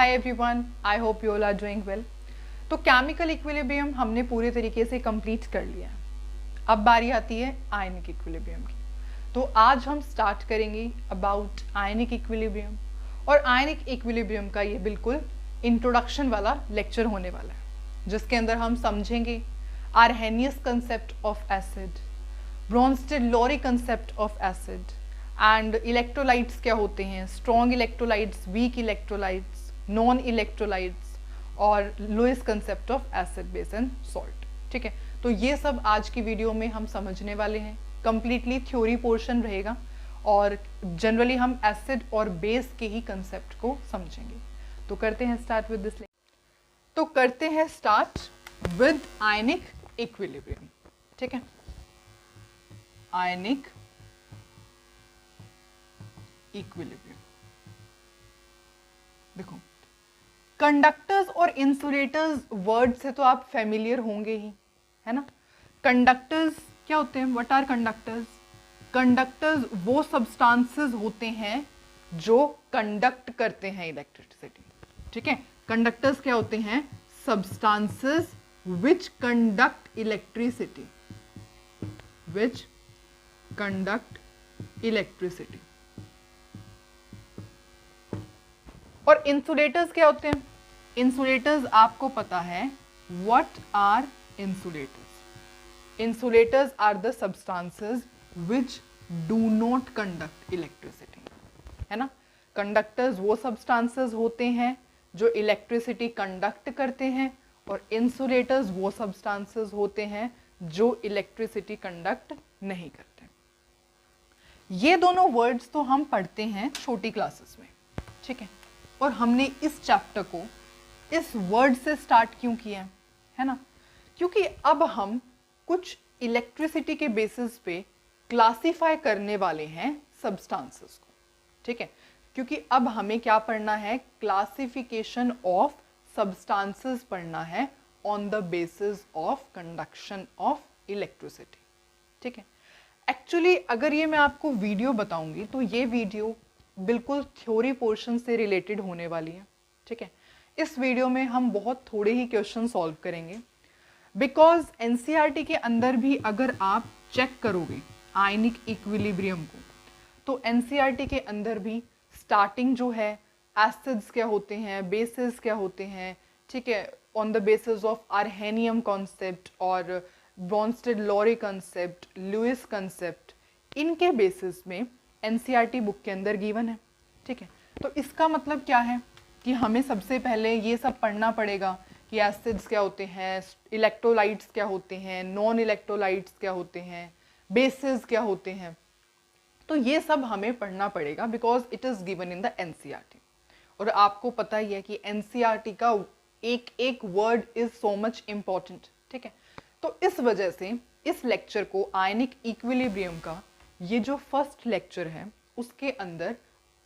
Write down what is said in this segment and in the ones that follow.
Hi everyone, I hope you all are doing well. तो chemical equilibrium हमने पूरे तरीके से कंप्लीट कर लिया है। अब बारी आती है आयनिक इक्विलिब्रियम की। तो आज हम स्टार्ट करेंगे अबाउट आयनिक इक्विलिब्रियम, और आयनिक इक्विलिब्रियम का ये बिल्कुल इंट्रोडक्शन वाला लेक्चर होने वाला है, जिसके अंदर हम समझेंगे Arrhenius concept of acid, Bronsted Lowry concept of acid and electrolytes क्या होते हैं, strong electrolytes, weak electrolytes, non electrolytes और Lewis concept of acid, base and salt. ठीक है, तो ये सब आज की वीडियो में हम समझने वाले हैं। कंप्लीटली थ्योरी पोर्शन रहेगा और जनरली हम एसिड और बेस के ही कंसेप्ट को समझेंगे। तो करते हैं स्टार्ट विद दिस। तो करते हैं स्टार्ट विद आयनिक इक्विलिब्रियम। ठीक है, आयनिक इक्विलिब्रियम। देखो, कंडक्टर्स और इंसुलेटर्स वर्ड से तो आप फेमिलियर होंगे ही, है ना। कंडक्टर्स क्या होते हैं? What are conductors? कंडक्टर्स वो सब्सटेंसेस होते हैं जो कंडक्ट करते हैं इलेक्ट्रिसिटी। ठीक है, कंडक्टर्स क्या होते हैं? Substances which conduct electricity, which conduct electricity. और इंसुलेटर्स क्या होते हैं? इंसुलेटर्स आपको पता है, what are insulators? Insulators are the substances which do not conduct electricity, है ना। कंडक्टर्स वो सब्सटेंसेस होते हैं जो इलेक्ट्रिसिटी कंडक्ट करते हैं, और इंसुलेटर्स वो सब्सटेंसेस होते हैं जो इलेक्ट्रिसिटी कंडक्ट नहीं करते। ये दोनों वर्ड्स तो हम पढ़ते हैं छोटी क्लासेस में, ठीक है। और हमने इस चैप्टर को इस वर्ड से स्टार्ट क्यों किया है ना? क्योंकि अब हम कुछ इलेक्ट्रिसिटी के बेसिस पे क्लासिफाई करने वाले हैं सब्सटेंसेस को, ठीक है। क्योंकि अब हमें क्या पढ़ना है? क्लासिफिकेशन ऑफ सब्सटेंसेस पढ़ना है on the basis of conduction of electricity, ठीक है। एक्चुअली अगर ये मैं आपको वीडियो बताऊंगी तो ये वीडियो बिल्कुल थ्योरी पोर्शन से रिलेटेड होने वाली है, ठीक है। इस वीडियो में हम बहुत थोड़े ही क्वेश्चन सॉल्व करेंगे, बिकॉज एनसीईआरटी के अंदर भी अगर आप चेक करोगे आयनिक इक्विलिब्रियम को, तो एनसीईआरटी के अंदर भी स्टार्टिंग जो है एसिड्स क्या होते हैं, बेसिस क्या होते हैं, ठीक है, on the basis of Arrhenius concept और ब्रोंस्टेड-लोरी कंसेप्ट, लुईस कंसेप्ट, इनके बेसिस में एनसीईआरटी बुक के अंदर गिवन है, ठीक है। तो इसका मतलब क्या है कि हमें सबसे पहले ये सब पढ़ना पड़ेगा कि एसिड्स क्या होते हैं, इलेक्ट्रोलाइट्स क्या होते हैं, नॉन इलेक्ट्रोलाइट्स क्या होते हैं, बेसिस क्या होते हैं। तो ये सब हमें पढ़ना पड़ेगा because it is given in the NCERT. और आपको पता ही है कि एनसीईआरटी का एक एक word is so much important, ठीक है। तो इस वजह से इस लेक्चर को, आयनिक इक्विलिब्रियम का ये जो फर्स्ट लेक्चर है, उसके अंदर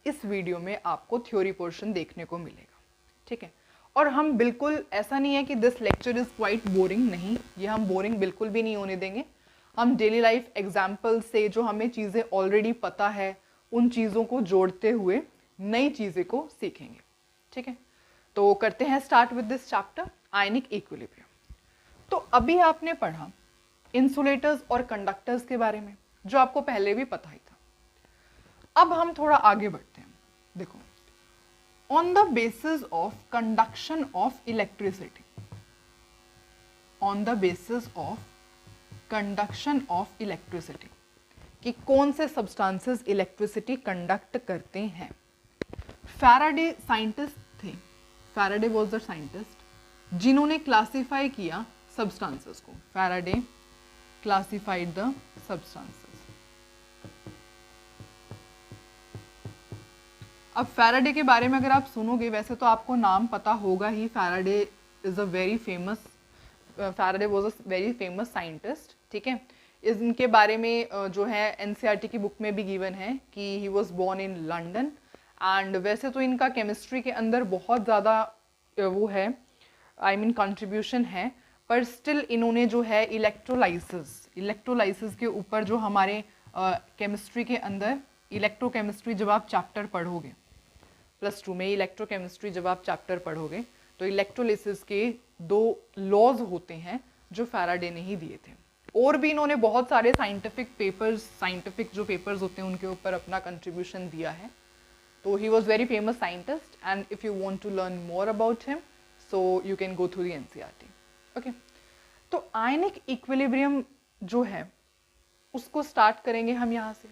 इस वीडियो में आपको थ्योरी पोर्शन देखने को मिलेगा, ठीक है। और हम बिल्कुल ऐसा नहीं है कि this lecture is quite boring, नहीं, ये हम बोरिंग बिल्कुल भी नहीं होने देंगे। हम डेली लाइफ एग्जाम्पल से जो हमें चीज़ें ऑलरेडी पता है, उन चीज़ों को जोड़ते हुए नई चीज़ें को सीखेंगे, ठीक है। तो करते हैं start with this chapter ionic equilibrium. तो अभी आपने पढ़ा इंसुलेटर्स और कंडक्टर्स के बारे में, जो आपको पहले भी पता ही था। अब हम थोड़ा आगे बढ़ते हैं। देखो, on the basis of conduction of electricity, on the basis of conduction of electricity, कि कौन से सब्सटेंसेस इलेक्ट्रिसिटी कंडक्ट करते हैं। फैराडे साइंटिस्ट थे, फैराडे वाज द साइंटिस्ट जिन्होंने क्लासिफाई किया सब्सटेंसेस को। Faraday classified the substances. अब फैराडे के बारे में अगर आप सुनोगे, वैसे तो आपको नाम पता होगा ही, Faraday is a very famous, Faraday was a very famous scientist, ठीक है। इनके बारे में जो है एनसीईआरटी की बुक में भी गिवन है कि he was born in London. And वैसे तो इनका केमिस्ट्री के अंदर बहुत ज़्यादा वो है, आई मीन कंट्रीब्यूशन है, पर स्टिल इन्होंने जो है इलेक्ट्रोलाइसिस के ऊपर, जो हमारे केमिस्ट्री के अंदर इलेक्ट्रोकेमिस्ट्री जब आप चैप्टर पढ़ोगे +2 में इलेक्ट्रोकेमिस्ट्री जब आप चैप्टर पढ़ोगे तो इलेक्ट्रोलिसिस के 2 लॉज होते हैं जो फैराडे ने ही दिए थे। और भी इन्होंने बहुत सारे साइंटिफिक जो पेपर्स होते हैं उनके ऊपर अपना कंट्रीब्यूशन दिया है। तो he was very famous scientist and if you want to learn more about him so you can go through the NCERT. Okay, तो आयनिक इक्विलिब्रियम जो है उसको स्टार्ट करेंगे हम यहाँ से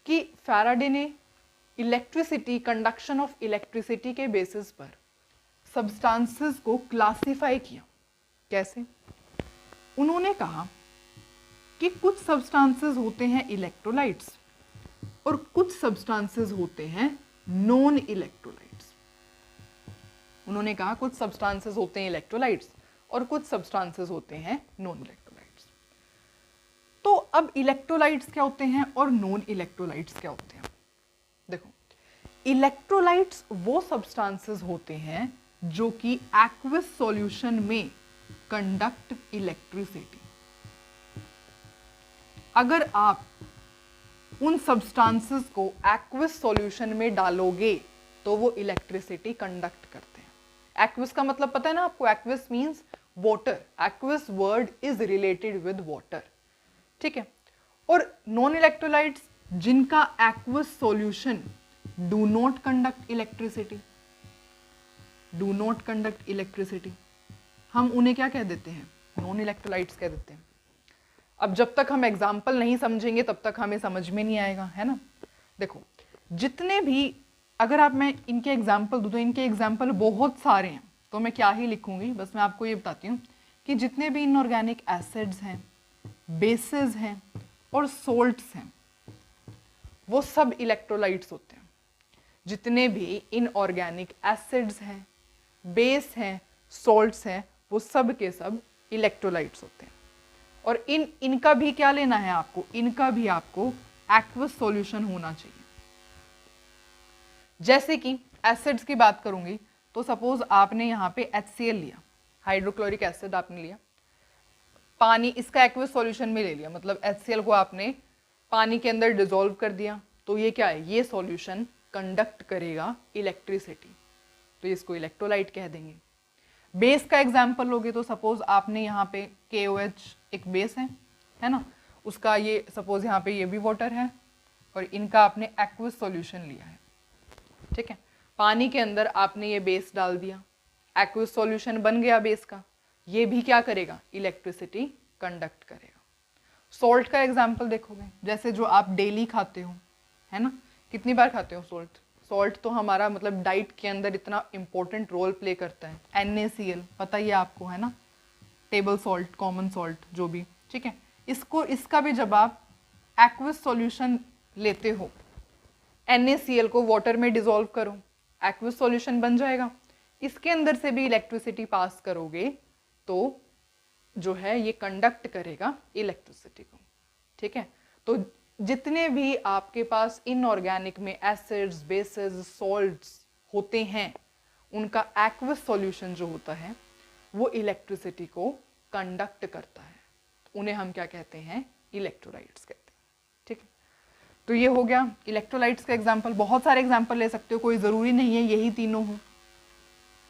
कि फैराडे ने इलेक्ट्रिसिटी, कंडक्शन ऑफ इलेक्ट्रिसिटी के बेसिस पर सब्सटेंसेस को क्लासिफाई किया। कैसे? उन्होंने कहा कि कुछ सब्सटेंसेस होते हैं इलेक्ट्रोलाइट्स और कुछ सब्सटेंसेस होते हैं नॉन इलेक्ट्रोलाइट्स। उन्होंने कहा कुछ सब्सटेंसेस होते हैं इलेक्ट्रोलाइट्स और कुछ सब्सटेंसेस होते हैं नॉन इलेक्ट्रोलाइट्स। तो अब इलेक्ट्रोलाइट्स क्या होते हैं और नॉन इलेक्ट्रोलाइट्स क्या होते हैं? देखो, इलेक्ट्रोलाइट्स वो सब्सटेंसेस होते हैं जो कि एक्वस सॉल्यूशन में कंडक्ट इलेक्ट्रिसिटी। अगर आप उन सब्सटेंसेस को एक्वस सॉल्यूशन में डालोगे तो वो इलेक्ट्रिसिटी कंडक्ट करते हैं। एक्वस का मतलब पता है ना आपको? Aqueous means water. Aqueous word is related with water, ठीक है। और नॉन इलेक्ट्रोलाइट्स जिनका aqueous solution do not conduct electricity, do not conduct electricity, हम उन्हें क्या कह देते हैं? नॉन इलेक्ट्रोलाइट्स कह देते हैं। अब जब तक हम एग्जाम्पल नहीं समझेंगे तब तक हमें समझ में नहीं आएगा, है ना। देखो, जितने भी, अगर आप मैं इनके एग्जाम्पल दूँ तो इनके एग्जाम्पल बहुत सारे हैं, तो मैं क्या ही लिखूंगी, बस मैं आपको ये बताती हूँ कि जितने भी इनऑर्गेनिक एसिड्स हैं, बेसेस हैं और सोल्ट्स हैं वो सब इलेक्ट्रोलाइट्स होते हैं। जितने भी इनऑर्गेनिक एसिड्स हैं, बेस हैं, सॉल्ट्स हैं, वो सब के सब इलेक्ट्रोलाइट्स होते हैं। और इनका भी क्या लेना है आपको? इनका भी आपको एक्वस सॉल्यूशन होना चाहिए। जैसे कि एसिड्स की बात करूंगी तो सपोज आपने यहाँ पे HCl लिया, हाइड्रोक्लोरिक एसिड आपने लिया, पानी इसका एक्वस सॉल्यूशन में ले लिया, मतलब HCl को आपने पानी के अंदर डिसॉल्व कर दिया, तो ये क्या है? ये सॉल्यूशन कंडक्ट करेगा इलेक्ट्रिसिटी, तो इसको इलेक्ट्रोलाइट कह देंगे। बेस का एग्जाम्पल लोगे तो सपोज आपने यहाँ पे KOH एक बेस है ना, उसका ये सपोज यहाँ पे ये भी वाटर है और इनका आपने एक्वस सॉल्यूशन लिया है, ठीक है। पानी के अंदर आपने ये बेस डाल दिया, एक्वस सॉल्यूशन बन गया बेस का, ये भी क्या करेगा? इलेक्ट्रिसिटी कंडक्ट करेगा। सॉल्ट का एग्जाम्पल देखोगे, जैसे जो आप डेली खाते हो, है ना, कितनी बार खाते हो सॉल्ट? सॉल्ट तो हमारा मतलब डाइट के अंदर इतना इंपॉर्टेंट रोल प्ले करता है। NaCl पता ही है आपको, है ना, टेबल सॉल्ट, कॉमन सॉल्ट जो भी, ठीक है। इसका भी जब आप एक्वस सॉल्यूशन लेते हो, NaCl को वाटर में डिसॉल्व करो, एक्वस सॉल्यूशन बन जाएगा, इसके अंदर से भी इलेक्ट्रिसिटी पास करोगे तो जो है ये कंडक्ट करेगा इलेक्ट्रिसिटी को, ठीक है। तो जितने भी आपके पास इनऑर्गेनिक में एसिड्स, बेसेस, सॉल्ट्स होते हैं, उनका एक्वस सॉल्यूशन जो होता है वो इलेक्ट्रिसिटी को कंडक्ट करता है, उन्हें हम क्या कहते हैं? इलेक्ट्रोलाइट्स कहते हैं, ठीक है। तो ये हो गया इलेक्ट्रोलाइट्स का एग्जाम्पल। बहुत सारे एग्जाम्पल ले सकते हो, कोई ज़रूरी नहीं है यही तीनों हो।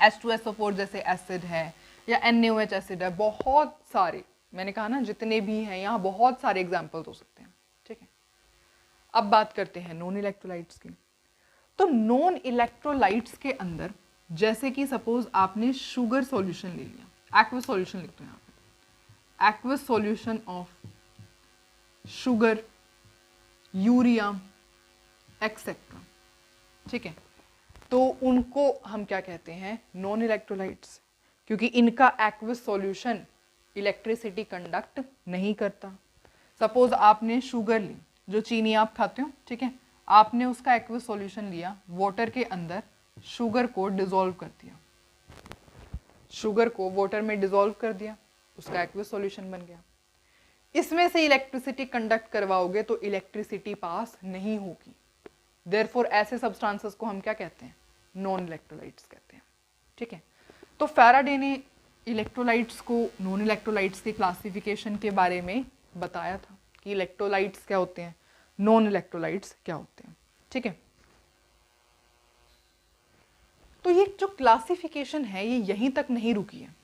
H2SO4 जैसे एसिड है या NaOH एसिड है, बहुत सारे, मैंने कहा ना जितने भी हैं यहाँ बहुत सारे एग्जाम्पल्स हो सकते हैं, ठीक है। अब बात करते हैं नॉन इलेक्ट्रोलाइट्स की। तो नॉन इलेक्ट्रोलाइट्स के अंदर जैसे कि सपोज आपने शुगर सॉल्यूशन ले लिया, एक्वस सॉल्यूशन लिखते हैं यहाँ पे, aqueous solution of sugar, urea etcetera, ठीक है। तो उनको हम क्या कहते हैं? नॉन इलेक्ट्रोलाइट्स, क्योंकि इनका एक्वस सॉल्यूशन इलेक्ट्रिसिटी कंडक्ट नहीं करता। सपोज आपने शुगर ली, जो चीनी आप खाते हो, ठीक है, आपने उसका एक्वस सॉल्यूशन लिया, वाटर के अंदर शुगर को डिसॉल्व कर दिया, शुगर को वाटर में डिसॉल्व कर दिया, उसका एक्वस सॉल्यूशन बन गया। इसमें से इलेक्ट्रिसिटी कंडक्ट करवाओगे तो इलेक्ट्रिसिटी पास नहीं होगी, देयरफॉर ऐसे सब्सटेंसेस को हम क्या कहते हैं? नॉन इलेक्ट्रोलाइट्स कहते हैं, ठीक है। तो फैराडे ने इलेक्ट्रोलाइट्स को, नॉन इलेक्ट्रोलाइट्स की क्लासिफिकेशन के बारे में बताया था कि इलेक्ट्रोलाइट्स क्या होते हैं, नॉन इलेक्ट्रोलाइट्स क्या होते हैं, ठीक है। ये जो क्लासिफिकेशन है ये यहीं तक नहीं रुकी है,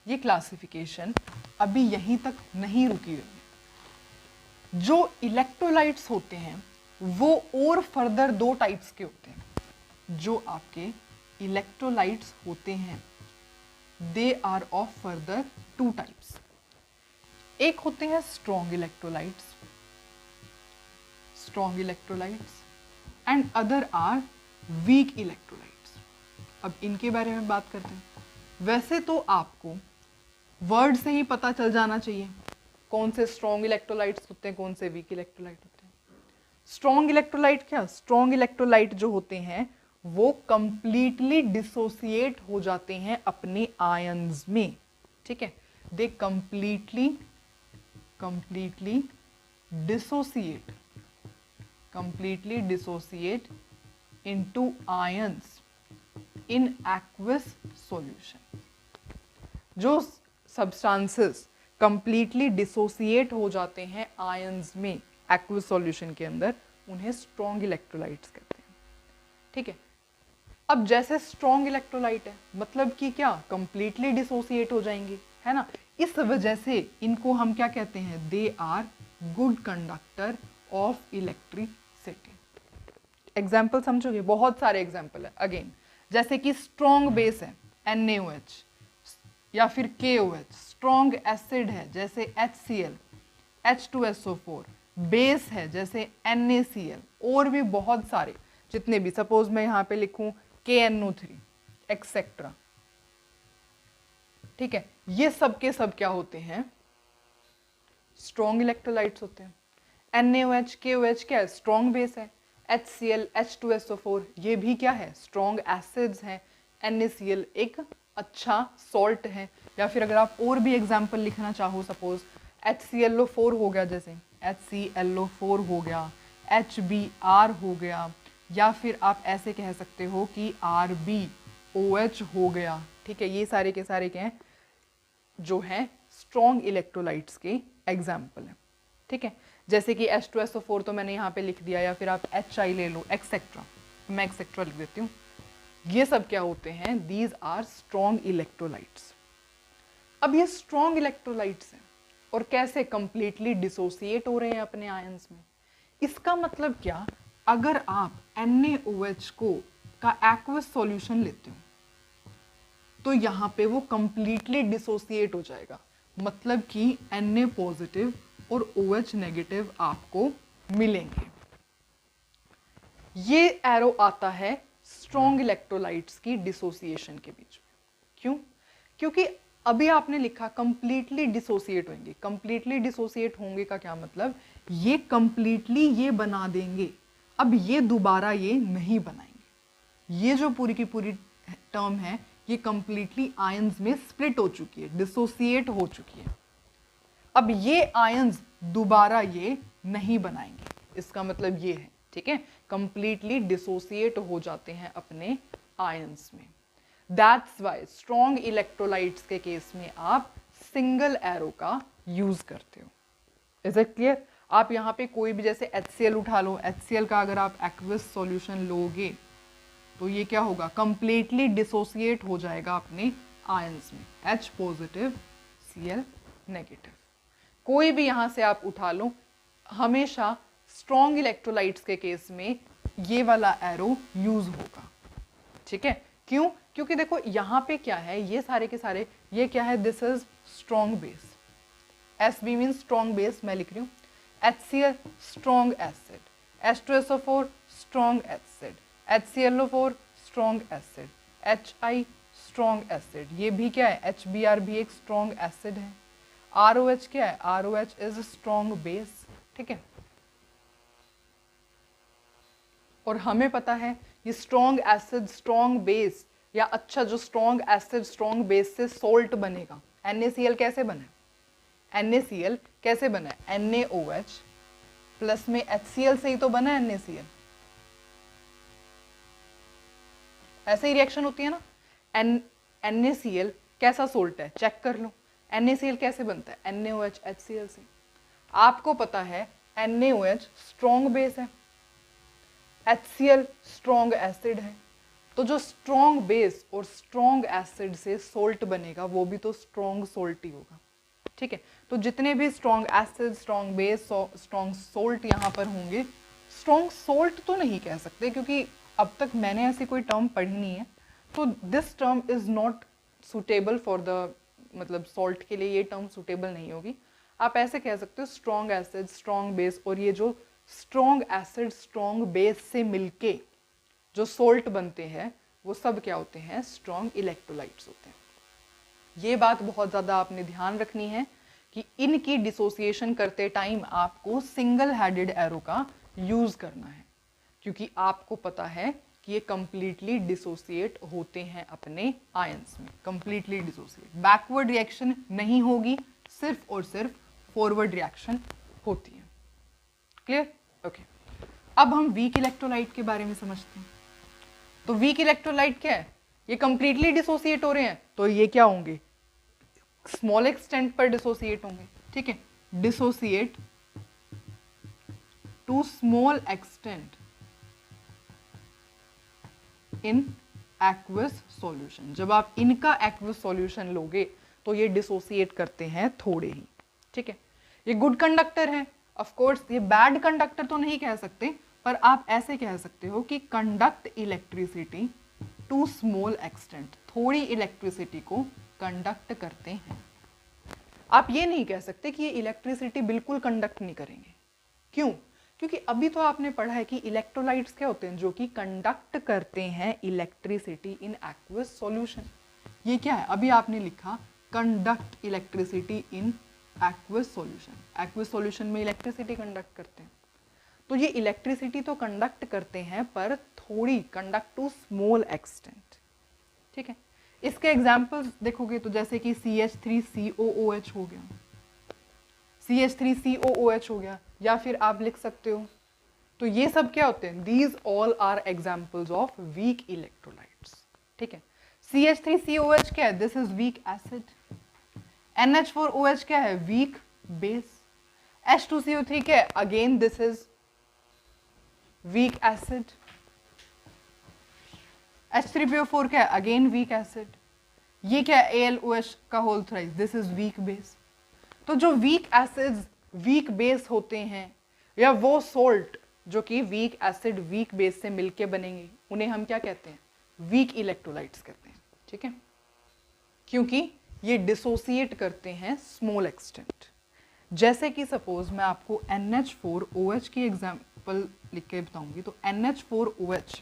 ये क्लासिफिकेशन अभी यहीं तक नहीं रुकी है। जो इलेक्ट्रोलाइट्स होते हैं वो और फर्दर दो टाइप्स के होते हैं। जो आपके इलेक्ट्रोलाइट्स होते हैं they are of further two types. एक होते हैं strong electrolytes and other are weak electrolytes. अब इनके बारे में बात करते हैं। वैसे तो आपको वर्ड से ही पता चल जाना चाहिए कौन से स्ट्रॉन्ग इलेक्ट्रोलाइट्स होते हैं, कौन से वीक इलेक्ट्रोलाइट होते हैं। स्ट्रॉन्ग इलेक्ट्रोलाइट क्या, स्ट्रॉन्ग इलेक्ट्रोलाइट जो होते हैं वो कंप्लीटली डिसोसिएट हो जाते हैं अपने आयंस में, ठीक है। दे completely dissociate into ions in aqueous solution. जो सब्सटेंसेस कंप्लीटली डिसोसिएट हो जाते हैं आयंस में एक्वस सॉल्यूशन के अंदर, उन्हें स्ट्रॉन्ग इलेक्ट्रोलाइट्स कहते हैं, ठीक है। अब जैसे स्ट्रॉन्ग इलेक्ट्रोलाइट है मतलब कि क्या, कंप्लीटली डिसोसिएट हो जाएंगे, है ना। इस वजह से इनको हम क्या कहते हैं, they are good conductor of electricity. Example समझोगे, बहुत सारे एग्जाम्पल है अगेन, जैसे कि स्ट्रॉन्ग बेस है NaOH या फिर KOH, स्ट्रॉन्ग एसिड है जैसे HCl, H2SO4, बेस है जैसे NaCl, और भी बहुत सारे जितने भी, सपोज मैं यहाँ पे लिखूं KNO3 एक्सेट्रा, ठीक है। ये सब के सब क्या होते हैं, स्ट्रॉन्ग इलेक्ट्रोलाइट्स होते हैं। NaOH KOH क्या है, स्ट्रॉन्ग बेस है। HCl H2SO4 ये भी क्या है, स्ट्रॉन्ग एसिड्स हैं। NaCl एक अच्छा सॉल्ट है। या फिर अगर आप और भी एग्जाम्पल लिखना चाहो, सपोज HClO4 हो गया, जैसे HClO4 हो गया, HBr हो गया, या फिर आप ऐसे कह सकते हो कि RbOH हो गया, ठीक है। ये सारे के सारे क्या हैं, जो है स्ट्रॉन्ग इलेक्ट्रोलाइट्स के एग्जाम्पल है, ठीक है। जैसे कि H2SO4 तो मैंने यहाँ पे लिख दिया, या फिर आप HI ले लो, एक्सेट्रा, मैं एक्सेट्रा लिख देती हूँ। ये सब क्या होते हैं, दीज आर स्ट्रॉन्ग इलेक्ट्रोलाइट्स। अब ये स्ट्रॉन्ग इलेक्ट्रोलाइट्स हैं और कैसे कंप्लीटली डिसोसिएट हो रहे हैं अपने आयंस में। इसका मतलब क्या, अगर आप NaOH का एक्वस सॉल्यूशन लेते हो तो यहाँ पे वो कंप्लीटली डिसोसिएट हो जाएगा, मतलब कि Na पॉजिटिव और OH नेगेटिव आपको मिलेंगे। ये एरो आता है स्ट्रॉन्ग इलेक्ट्रोलाइट्स की डिसोसिएशन के बीच में। क्यों, क्योंकि अभी आपने लिखा कंप्लीटली डिसोसिएट होंगे। कंप्लीटली डिसोसिएट होंगे का क्या मतलब, ये कंप्लीटली ये बना देंगे, अब ये दोबारा ये नहीं बनाएंगे। ये जो पूरी की पूरी टर्म है ये कंप्लीटली आयंस में स्प्लिट हो चुकी है, डिसोसिएट हो चुकी है। अब ये आयंस दोबारा ये नहीं बनाएंगे, इसका मतलब ये है, ठीक है। कंप्लीटली डिसोसिएट हो जाते हैं अपने आयंस में। दैट्स वाई स्ट्रॉन्ग इलेक्ट्रोलाइट्स के केस में आप सिंगल एरो का यूज करते हो। Is it clear. आप यहाँ पे कोई भी जैसे HCl उठा लो, HCl का अगर आप एक्वस सॉल्यूशन लोगे तो ये क्या होगा, कंप्लीटली डिसोसिएट हो जाएगा अपने आयंस में, H पॉजिटिव Cl नेगेटिव। कोई भी यहाँ से आप उठा लो, हमेशा स्ट्रॉन्ग इलेक्ट्रोलाइट्स के केस में ये वाला एरो यूज होगा, ठीक है। क्यों, क्योंकि देखो यहाँ पे क्या है, ये सारे के सारे ये क्या है, this is strong base, Sb mean strong base मैं लिख रही हूँ, HCl strong acid, H2SO4 strong acid, HClO4 strong acid, HI strong acid, ये भी क्या है, HBr भी एक स्ट्रॉन्ग एसिड है, ROH क्या है, ROH इज स्ट्रॉन्ग बेस, ठीक है। और हमें पता है ये स्ट्रॉन्ग एसिड स्ट्रॉन्ग बेस, या अच्छा जो स्ट्रॉन्ग एसिड स्ट्रॉन्ग बेस से सॉल्ट बनेगा। NaCl कैसे बना है, NaCl कैसे बना है, NaOH प्लस में HCl से ही तो बना है NaCl, ऐसे ही रिएक्शन होती है ना। NaCl कैसा सोल्ट है, चेक कर लो। NaCl कैसे बनता है, NaOH HCl से। आपको पता है NaOH स्ट्रॉन्ग बेस है, HCl स्ट्रॉन्ग एसिड है, तो जो स्ट्रॉन्ग बेस और स्ट्रॉन्ग एसिड से सोल्ट बनेगा वो भी तो स्ट्रॉन्ग सोल्ट ही होगा, ठीक है। तो जितने भी strong acid, strong base, strong salt यहाँ पर होंगे, स्ट्रॉन्ग सोल्ट तो नहीं कह सकते क्योंकि अब तक मैंने ऐसी कोई टर्म पढ़ी नहीं है, तो this term is not suitable for the, मतलब सॉल्ट के लिए ये टर्म सुटेबल नहीं होगी। आप ऐसे कह सकते हो स्ट्रॉन्ग एसिड, स्ट्रॉन्ग बेस, और ये जो स्ट्रॉन्ग एसिड स्ट्रॉन्ग बेस से मिलके जो सोल्ट बनते हैं वो सब क्या होते हैं, स्ट्रॉन्ग इलेक्ट्रोलाइट्स होते हैं। ये बात बहुत ज़्यादा आपने ध्यान रखनी है कि इनकी डिसोसिएशन करते टाइम आपको सिंगल हेडेड एरो का यूज़ करना है, क्योंकि आपको पता है कि ये कंप्लीटली डिसोसिएट होते हैं अपने आयंस में, कंप्लीटली डिसोसिएट। बैकवर्ड रिएक्शन नहीं होगी, सिर्फ और सिर्फ फॉरवर्ड रिएक्शन होती है। क्लियर? ओके। अब हम वीक इलेक्ट्रोलाइट के बारे में समझते हैं। तो वीक इलेक्ट्रोलाइट क्या है, ये कंप्लीटली डिसोसिएट हो रहे हैं, तो ये क्या होंगे, स्मॉल एक्सटेंट पर डिसोसिएट होंगे, ठीक है। Dissociate to small extent in aqueous solution. जब आप इनका एक्वस सॉल्यूशन लोगे तो ये डिसोसिएट करते हैं थोड़े ही, ठीक है। ये गुड कंडक्टर है, ऑफ कोर्स ये बैड कंडक्टर तो नहीं कह सकते, पर आप ऐसे कह सकते हो कि conduct electricity to small extent, थोड़ी इलेक्ट्रिसिटी को कंडक्ट करते हैं। आप ये नहीं कह सकते कि ये इलेक्ट्रिसिटी बिल्कुल कंडक्ट नहीं करेंगे। क्यों? क्योंकि अभी तो आपने पढ़ा है कि इलेक्ट्रोलाइट्स क्या होते हैं, जो कि कंडक्ट करते हैं इलेक्ट्रिसिटी इन एक्वस सॉल्यूशन। ये क्या है, अभी आपने लिखा conduct electricity in aqueous solution. Aqueous solution में इलेक्ट्रिसिटी कंडक्ट करते हैं, तो ये इलेक्ट्रिसिटी तो कंडक्ट करते हैं पर थोड़ी, कंडक्ट टू स्मॉल एक्सटेंट, ठीक है। इसके एग्जाम्पल्स देखोगे तो जैसे कि CH3COOH हो गया, CH3COOH हो गया, या फिर आप लिख सकते हो, तो ये सब क्या होते हैं, these all are examples of weak electrolytes, ठीक है। CH3COH क्या है, this is weak acid. NH4OH क्या है, वीक बेस। H2CO3 क्या है, again this is weak acid. H3PO4 क्या है, अगेन वीक एसिड। ये क्या है, AlOH का whole thrice, this is weak base. तो जो वीक एसिड्स वीक बेस होते हैं, या वो सोल्ट जो कि वीक एसिड वीक बेस से मिलके बनेंगे, उन्हें हम क्या कहते हैं, वीक इलेक्ट्रोलाइट्स कहते हैं, ठीक है। क्योंकि ये डिसोसिएट करते हैं स्मॉल एक्सटेंट। जैसे कि सपोज मैं आपको NH4OH की एग्जांपल लिख के बताऊंगी, तो NH4OH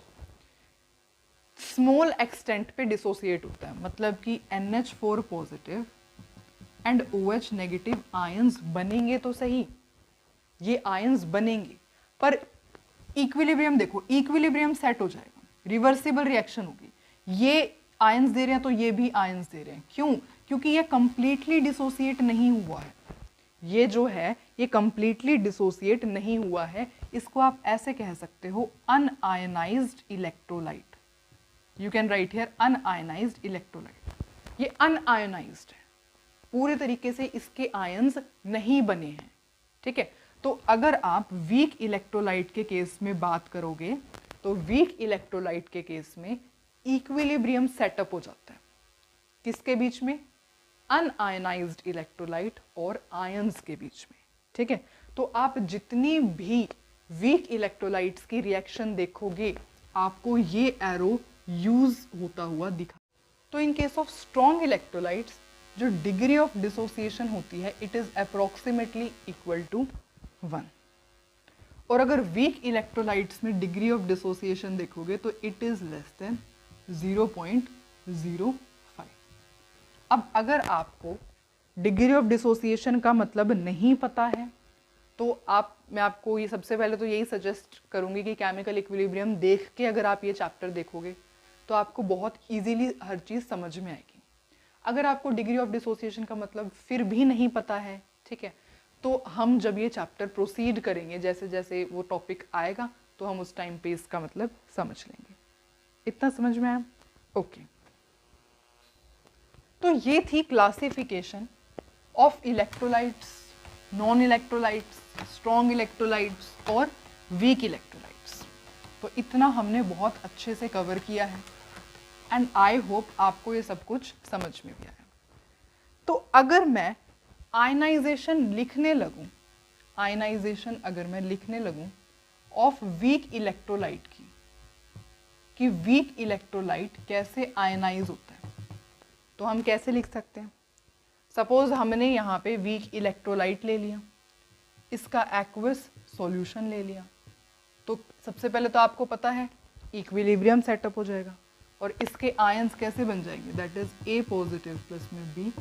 स्मॉल एक्सटेंट पे डिसोसिएट होता है, मतलब कि NH4 positive and OH negative ions बनेंगे तो सही, ये आयंस बनेंगे, पर इक्विलिब्रियम देखो, इक्विलिब्रियम सेट हो जाएगा, रिवर्सिबल रिएक्शन होगी। ये आयंस दे रहे हैं तो ये भी आयंस दे रहे हैं, क्यों? क्योंकि ये कंप्लीटली डिसोसिएट नहीं हुआ है, ये जो है ये कंप्लीटली डिसोसिएट नहीं हुआ है। इसको आप ऐसे कह सकते हो un-ionised electrolyte. You can write here un-ionised electrolyte. ये अनआयनाइज्ड है, पूरे तरीके से इसके आयंस नहीं बने हैं, ठीक है। तो अगर आप वीक इलेक्ट्रोलाइट के केस में बात करोगे, तो वीक इलेक्ट्रोलाइट के केस में इक्विलिब्रियम सेटअप हो जाता है, किसके बीच में, अनआयनाइज्ड इलेक्ट्रोलाइट और आयंस के बीच में, ठीक है। तो आप जितनी भी वीक इलेक्ट्रोलाइट्स की रिएक्शन देखोगे, आपको ये एरो यूज होता हुआ दिखा। तो in case of strong electrolytes जो डिग्री ऑफ डिसोसिएशन होती है, it is approximately equal to 1। और अगर वीक इलेक्ट्रोलाइट्स में डिग्री ऑफ डिसोसिएशन देखोगे तो इट इज लेस देन 0.05। अब अगर आपको डिग्री ऑफ डिसोसिएशन का मतलब नहीं पता है, तो मैं आपको ये सबसे पहले तो यही सजेस्ट करूंगी कि केमिकल इक्विलिब्रियम देख के अगर आप ये चैप्टर देखोगे तो आपको बहुत इजीली हर चीज़ समझ में आएगी। अगर आपको डिग्री ऑफ डिसोसिएशन का मतलब फिर भी नहीं पता है, ठीक है, तो हम जब ये चैप्टर प्रोसीड करेंगे, जैसे जैसे वो टॉपिक आएगा, तो हम उस टाइम पे इसका मतलब समझ लेंगे। इतना समझ में आया? ओके। तो ये थी classification of electrolytes, non electrolytes, strong electrolytes और वीक इलेक्ट्रोलाइट्स। तो इतना हमने बहुत अच्छे से कवर किया है। एंड आई होप आपको ये सब कुछ समझ में भी आया। तो अगर मैं आयनाइजेशन लिखने लगूं, आयनाइजेशन अगर मैं लिखने लगूं ऑफ वीक इलेक्ट्रोलाइट की, कि वीक इलेक्ट्रोलाइट कैसे आयनाइज होता है, तो हम कैसे लिख सकते हैं? सपोज हमने यहाँ पे वीक इलेक्ट्रोलाइट ले लिया, इसका एक्वस सॉल्यूशन ले लिया, तो सबसे पहले तो आपको पता है इक्विलिब्रियम सेटअप हो जाएगा और इसके आयंस कैसे बन जाएंगे, that is a positive plus में बी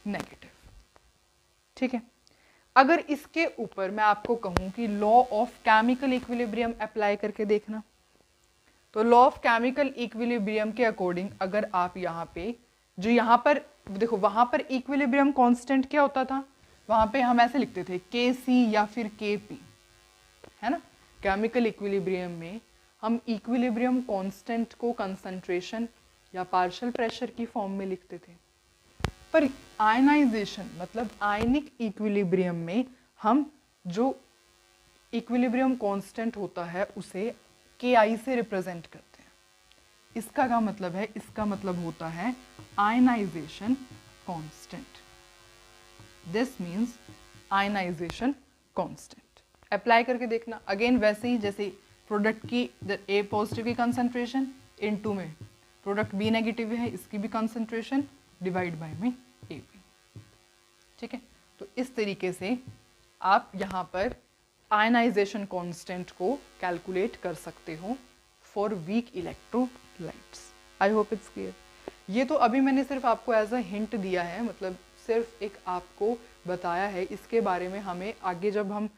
नेगेटिव। ठीक है, अगर इसके ऊपर मैं आपको कहूं कि law of chemical equilibrium apply करके देखना, तो लॉ ऑफ केमिकल इक्विलिब्रियम के अकॉर्डिंग अगर आप यहाँ पे जो यहाँ पर देखो, वहां पर इक्विलिब्रियम कांस्टेंट क्या होता था, वहां पे हम ऐसे लिखते थे के सी या फिर के पी, है ना। केमिकल इक्विलिब्रियम में हम इक्विलिब्रियम कांस्टेंट को कंसंट्रेशन या पार्शियल प्रेशर की फॉर्म में लिखते थे, पर आयनाइजेशन मतलब आयनिक इक्विलिब्रियम में हम जो इक्विलिब्रियम कांस्टेंट होता है उसे के आई से रिप्रेजेंट करते हैं। इसका क्या मतलब है? इसका मतलब होता है ionization constant. This means ionization constant. Apply करके देखना, अगेन वैसे ही जैसे प्रोडक्ट की ए पॉजिटिव की कंसंट्रेशन इनटू में प्रोडक्ट बी नेगेटिव है, इसकी भी कंसंट्रेशन डिवाइड बाय में ए बी। ठीक है, तो इस तरीके से आप यहाँ पर आयनाइजेशन कांस्टेंट को कैलकुलेट कर सकते हो for weak electrolytes. I hope it's clear. ये तो अभी मैंने सिर्फ आपको एज अ हिंट दिया है, मतलब सिर्फ एक आपको बताया है। इसके बारे में हमें आगे जब हम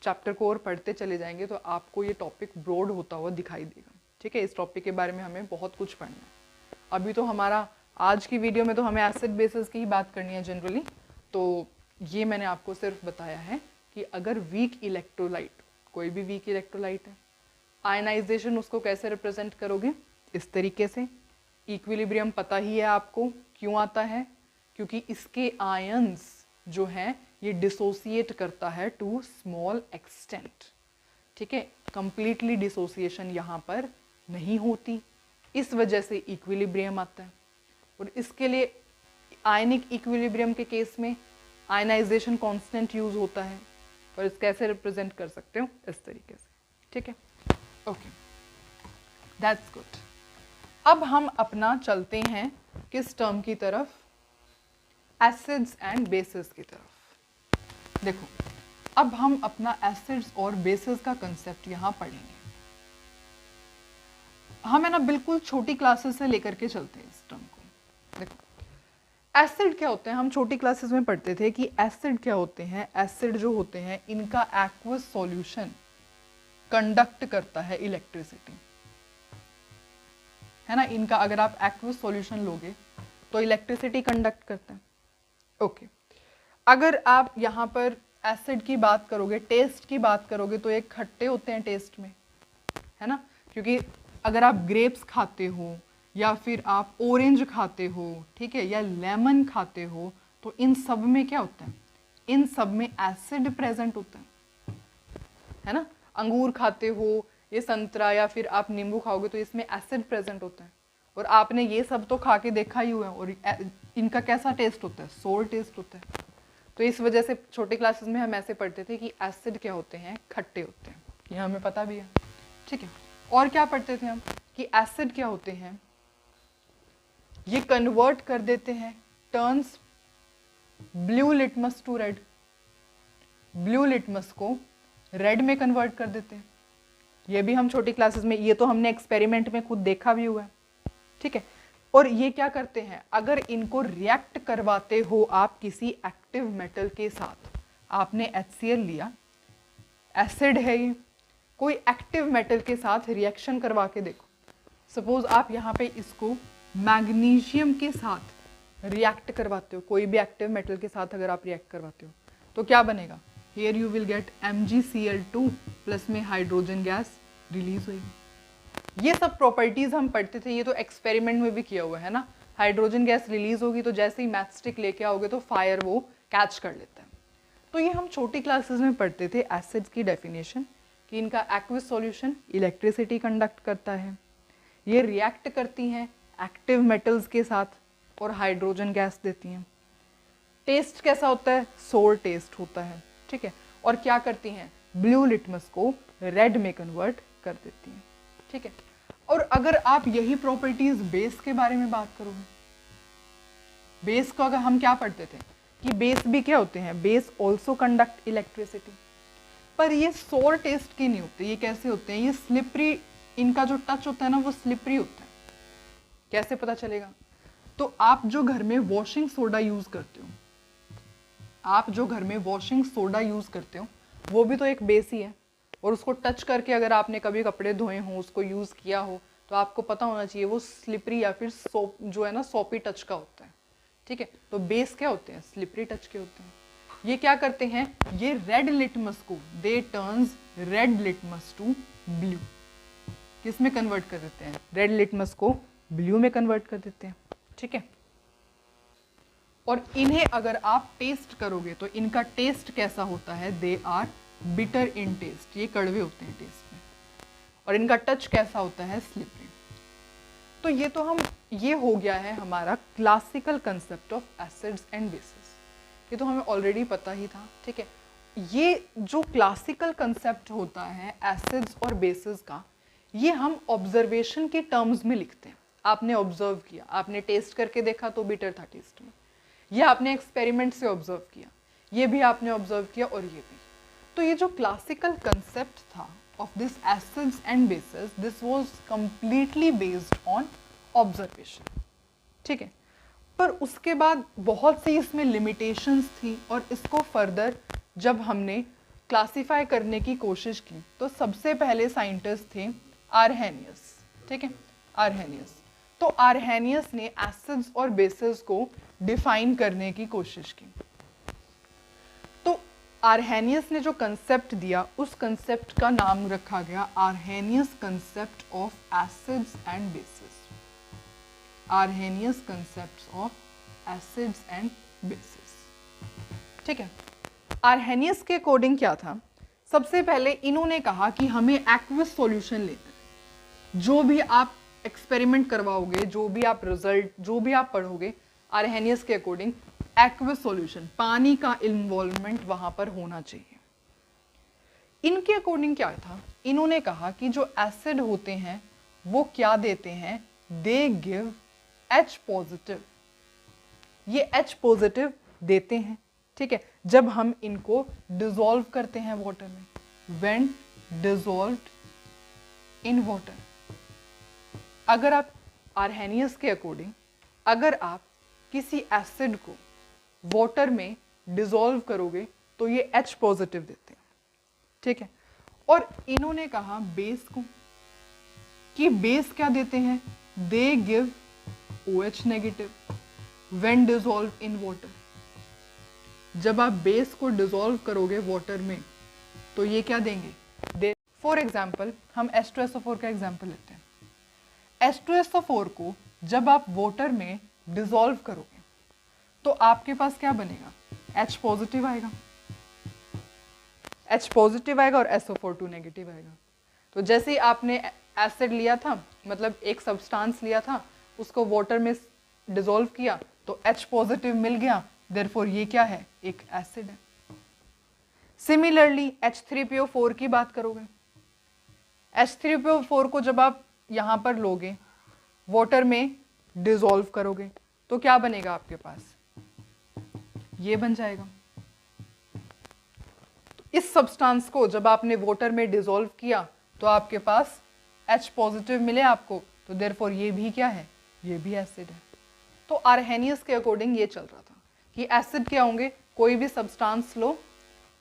चैप्टर को और पढ़ते चले जाएंगे तो आपको ये टॉपिक ब्रॉड होता हुआ दिखाई देगा। ठीक है, इस टॉपिक के बारे में हमें बहुत कुछ पढ़ना है। अभी तो हमारा आज की वीडियो में तो हमें एसिड बेसिस की ही बात करनी है जनरली, तो ये मैंने आपको सिर्फ बताया है कि अगर वीक इलेक्ट्रोलाइट, कोई भी वीक इलेक्ट्रोलाइट है, आयनाइजेशन उसको कैसे रिप्रेजेंट करोगे? इस तरीके से। इक्विलिब्रियम पता ही है आपको, क्यों आता है? क्योंकि इसके आयंस जो हैं ये डिसोसिएट करता है टू स्मॉल एक्सटेंट। ठीक है, कंप्लीटली डिसोसिएशन यहाँ पर नहीं होती, इस वजह से इक्विलिब्रियम आता है। और इसके लिए आयनिक इक्विलिब्रियम के केस में आयनाइजेशन कांस्टेंट यूज होता है, और इसको कैसे रिप्रेजेंट कर सकते हो? इस तरीके से। ठीक है, ओके, दैट्स गुड। अब हम अपना चलते हैं किस टर्म की तरफ? एसिड्स एंड बेसिस की तरफ। देखो, अब हम अपना एसिड्स और बेसिस का कंसेप्ट यहाँ पढ़ेंगे। हम है ना बिल्कुल छोटी क्लासेस से लेकर के चलते हैं इस टर्म को। देखो, एसिड क्या होते हैं? हम छोटी क्लासेस में पढ़ते थे कि एसिड क्या होते हैं। एसिड जो होते हैं इनका एक्वस सॉल्यूशन कंडक्ट करता है इलेक्ट्रिसिटी, है ना। इनका अगर आप एक्वस सॉल्यूशन लोगे तो इलेक्ट्रिसिटी कंडक्ट करता है। ओके, अगर आप यहाँ पर एसिड की बात करोगे, टेस्ट की बात करोगे, तो ये खट्टे होते हैं टेस्ट में, है ना। क्योंकि अगर आप ग्रेप्स खाते हो या फिर आप ऑरेंज खाते हो, ठीक है, या लेमन खाते हो, तो इन सब में क्या होता है? इन सब में एसिड प्रेजेंट होता है ना। अंगूर खाते हो, ये संतरा या फिर आप नींबू खाओगे तो इसमें एसिड प्रेजेंट होता है। और आपने ये सब तो खा के देखा ही हुआ है, और इनका कैसा टेस्ट होता है? सोर टेस्ट होता है। तो इस वजह से छोटे क्लासेस में हम ऐसे पढ़ते थे कि एसिड क्या होते हैं? खट्टे होते हैं। ये हमें पता भी है। ठीक है, और क्या पढ़ते थे हम कि एसिड क्या होते हैं? ये कन्वर्ट कर देते हैं, turns blue litmus to red, blue litmus को रेड में कन्वर्ट कर देते हैं। ये भी हम छोटी क्लासेस में, ये तो हमने एक्सपेरिमेंट में खुद देखा भी हुआ है। ठीक है, और ये क्या करते हैं? अगर इनको रिएक्ट करवाते हो आप किसी एक्टिव मेटल के साथ, आपने HCl लिया, एसिड है ये, कोई एक्टिव मेटल के साथ रिएक्शन करवा के देखो। सपोज आप यहाँ पे इसको मैग्नीशियम के साथ रिएक्ट करवाते हो, कोई भी एक्टिव मेटल के साथ अगर आप रिएक्ट करवाते हो तो क्या बनेगा? Here you will get MgCl2 plus में हाइड्रोजन गैस रिलीज होगी। ये सब प्रॉपर्टीज हम पढ़ते थे, ये तो एक्सपेरिमेंट में भी किया हुआ है ना। हाइड्रोजन गैस रिलीज होगी तो जैसे ही मैचस्टिक लेके आओगे तो फायर वो कैच कर लेता है। तो ये हम छोटी क्लासेस में पढ़ते थे एसिड्स की डेफिनेशन, कि इनका एक्वस सॉल्यूशन इलेक्ट्रिसिटी कंडक्ट करता है, ये रिएक्ट करती हैं एक्टिव मेटल्स के साथ और हाइड्रोजन गैस देती हैं। टेस्ट कैसा होता है? सोर टेस्ट होता है, ठीक है। और क्या करती हैं? ब्लू लिटमस को रेड में कन्वर्ट कर देती हैं, ठीक है। और अगर आप यही प्रॉपर्टीज बेस के बारे में बात करोगे, बेस को अगर हम क्या पढ़ते थे कि बेस भी क्या होते हैं? Base also conduct electricity. पर ये सोर टेस्ट की नहीं होते। ये कैसे होते हैं? ये स्लिपरी, इनका जो टच होता है ना वो स्लिपरी होता है। कैसे पता चलेगा? तो आप जो घर में वॉशिंग सोडा यूज करते हो, आप जो घर में वॉशिंग सोडा यूज करते हो वो भी तो एक बेस ही है। और उसको टच करके अगर आपने कभी कपड़े धोए हों, उसको यूज किया हो, तो आपको पता होना चाहिए वो स्लिपरी या फिर सोप जो है ना सोपी टच का होता है, ठीक है। तो बेस क्या होते हैं? स्लिपरी टच के होते हैं। ये क्या करते हैं? ये रेड लिटमस को, they turns red litmus to blue. किस में कन्वर्ट कर देते हैं? रेड लिटमस को ब्लू में कन्वर्ट कर देते हैं, ठीक है। और इन्हें अगर आप टेस्ट करोगे तो इनका टेस्ट कैसा होता है? They are bitter in taste, ये कड़वे होते हैं टेस्ट में। और इनका टच कैसा होता है? स्लिपरी। तो ये हो गया है हमारा classical concept of acids and basis. ये तो हमें ऑलरेडी पता ही था, ठीक है। ये जो क्लासिकल कंसेप्ट होता है एसिड्स और बेसिस का, ये हम ऑब्जर्वेशन के टर्म्स में लिखते हैं। आपने ऑब्जर्व किया, आपने टेस्ट करके देखा तो बिटर था टेस्ट में, ये आपने एक्सपेरिमेंट से ऑब्जर्व किया, ये भी आपने ऑब्जर्व किया और ये भी। तो ये जो क्लासिकल कंसेप्ट था of this acids and basis, this was completely based on observation, ठीक है। पर उसके बाद बहुत सी इसमें लिमिटेशंस थी और इसको फर्दर जब हमने क्लासिफाई करने की कोशिश की तो सबसे पहले साइंटिस्ट थे आर्हेनियस, ठीक है, आर्हेनियस। तो आर्हेनियस ने एसिड्स और बेसिस को डिफाइन करने की कोशिश की। तो आर्हेनियस ने जो कंसेप्ट दिया उस कंसेप्ट का नाम रखा गया Arrhenius concept of acids and basis. Arrhenius concept of acids and bases, ठीक है। आर्हेनियस के अकॉर्डिंग क्या था? सबसे पहले इन्होंने कहा कि हमें एक्वस सॉल्यूशन लेना है। जो भी आप एक्सपेरिमेंट करवाओगे, जो भी आप रिजल्ट, जो भी आप पढ़ोगे, आर्हेनियस के अकॉर्डिंग एक्वस सॉल्यूशन, पानी का इन्वॉल्वमेंट वहां पर होना चाहिए। इनके अकॉर्डिंग क्या था? इन्होंने कहा कि जो एसिड होते हैं वो क्या देते हैं? They give H positive. ये H पॉजिटिव देते हैं, ठीक है, जब हम इनको डिसॉल्व करते हैं वाटर में, व्हेन डिसॉल्व्ड इन वाटर। अगर आप आर्हेनियस के अकॉर्डिंग अगर आप किसी एसिड को वाटर में डिसॉल्व करोगे तो ये H पॉजिटिव देते हैं, ठीक है। और इन्होंने कहा बेस को कि बेस क्या देते हैं? They give OH negative when dissolve in water. जब आप बेस को डिसॉल्व करोगे वाटर में तो ये क्या देंगे? दे। फॉर एग्जाम्पल हम H2SO4 का एग्जाम्पल लेते हैं। H2SO4 को जब आप वाटर में डिसॉल्व करोगे तो आपके पास क्या बनेगा? H पॉजिटिव आएगा, H पॉजिटिव आएगा और SO4 नेगेटिव आएगा। तो जैसे ही आपने एसिड लिया था, मतलब एक सब्सटेंस लिया था, उसको वाटर में डिसॉल्व किया तो H पॉजिटिव मिल गया, देयरफॉर ये क्या है? एक एसिड है। सिमिलरली H3PO4 की बात करोगे, H3PO4 को जब आप यहां पर लोगे, वाटर में डिसॉल्व करोगे तो क्या बनेगा आपके पास? ये बन जाएगा। तो इस सब्सटेंस को जब आपने वाटर में डिसॉल्व किया तो आपके पास H पॉजिटिव मिले आपको, तो देयरफॉर ये भी क्या है? ये भी एसिड है। तो आर्हेनियस के अकॉर्डिंग ये चल रहा था कि एसिड क्या होंगे? कोई भी सब्सटेंस लो,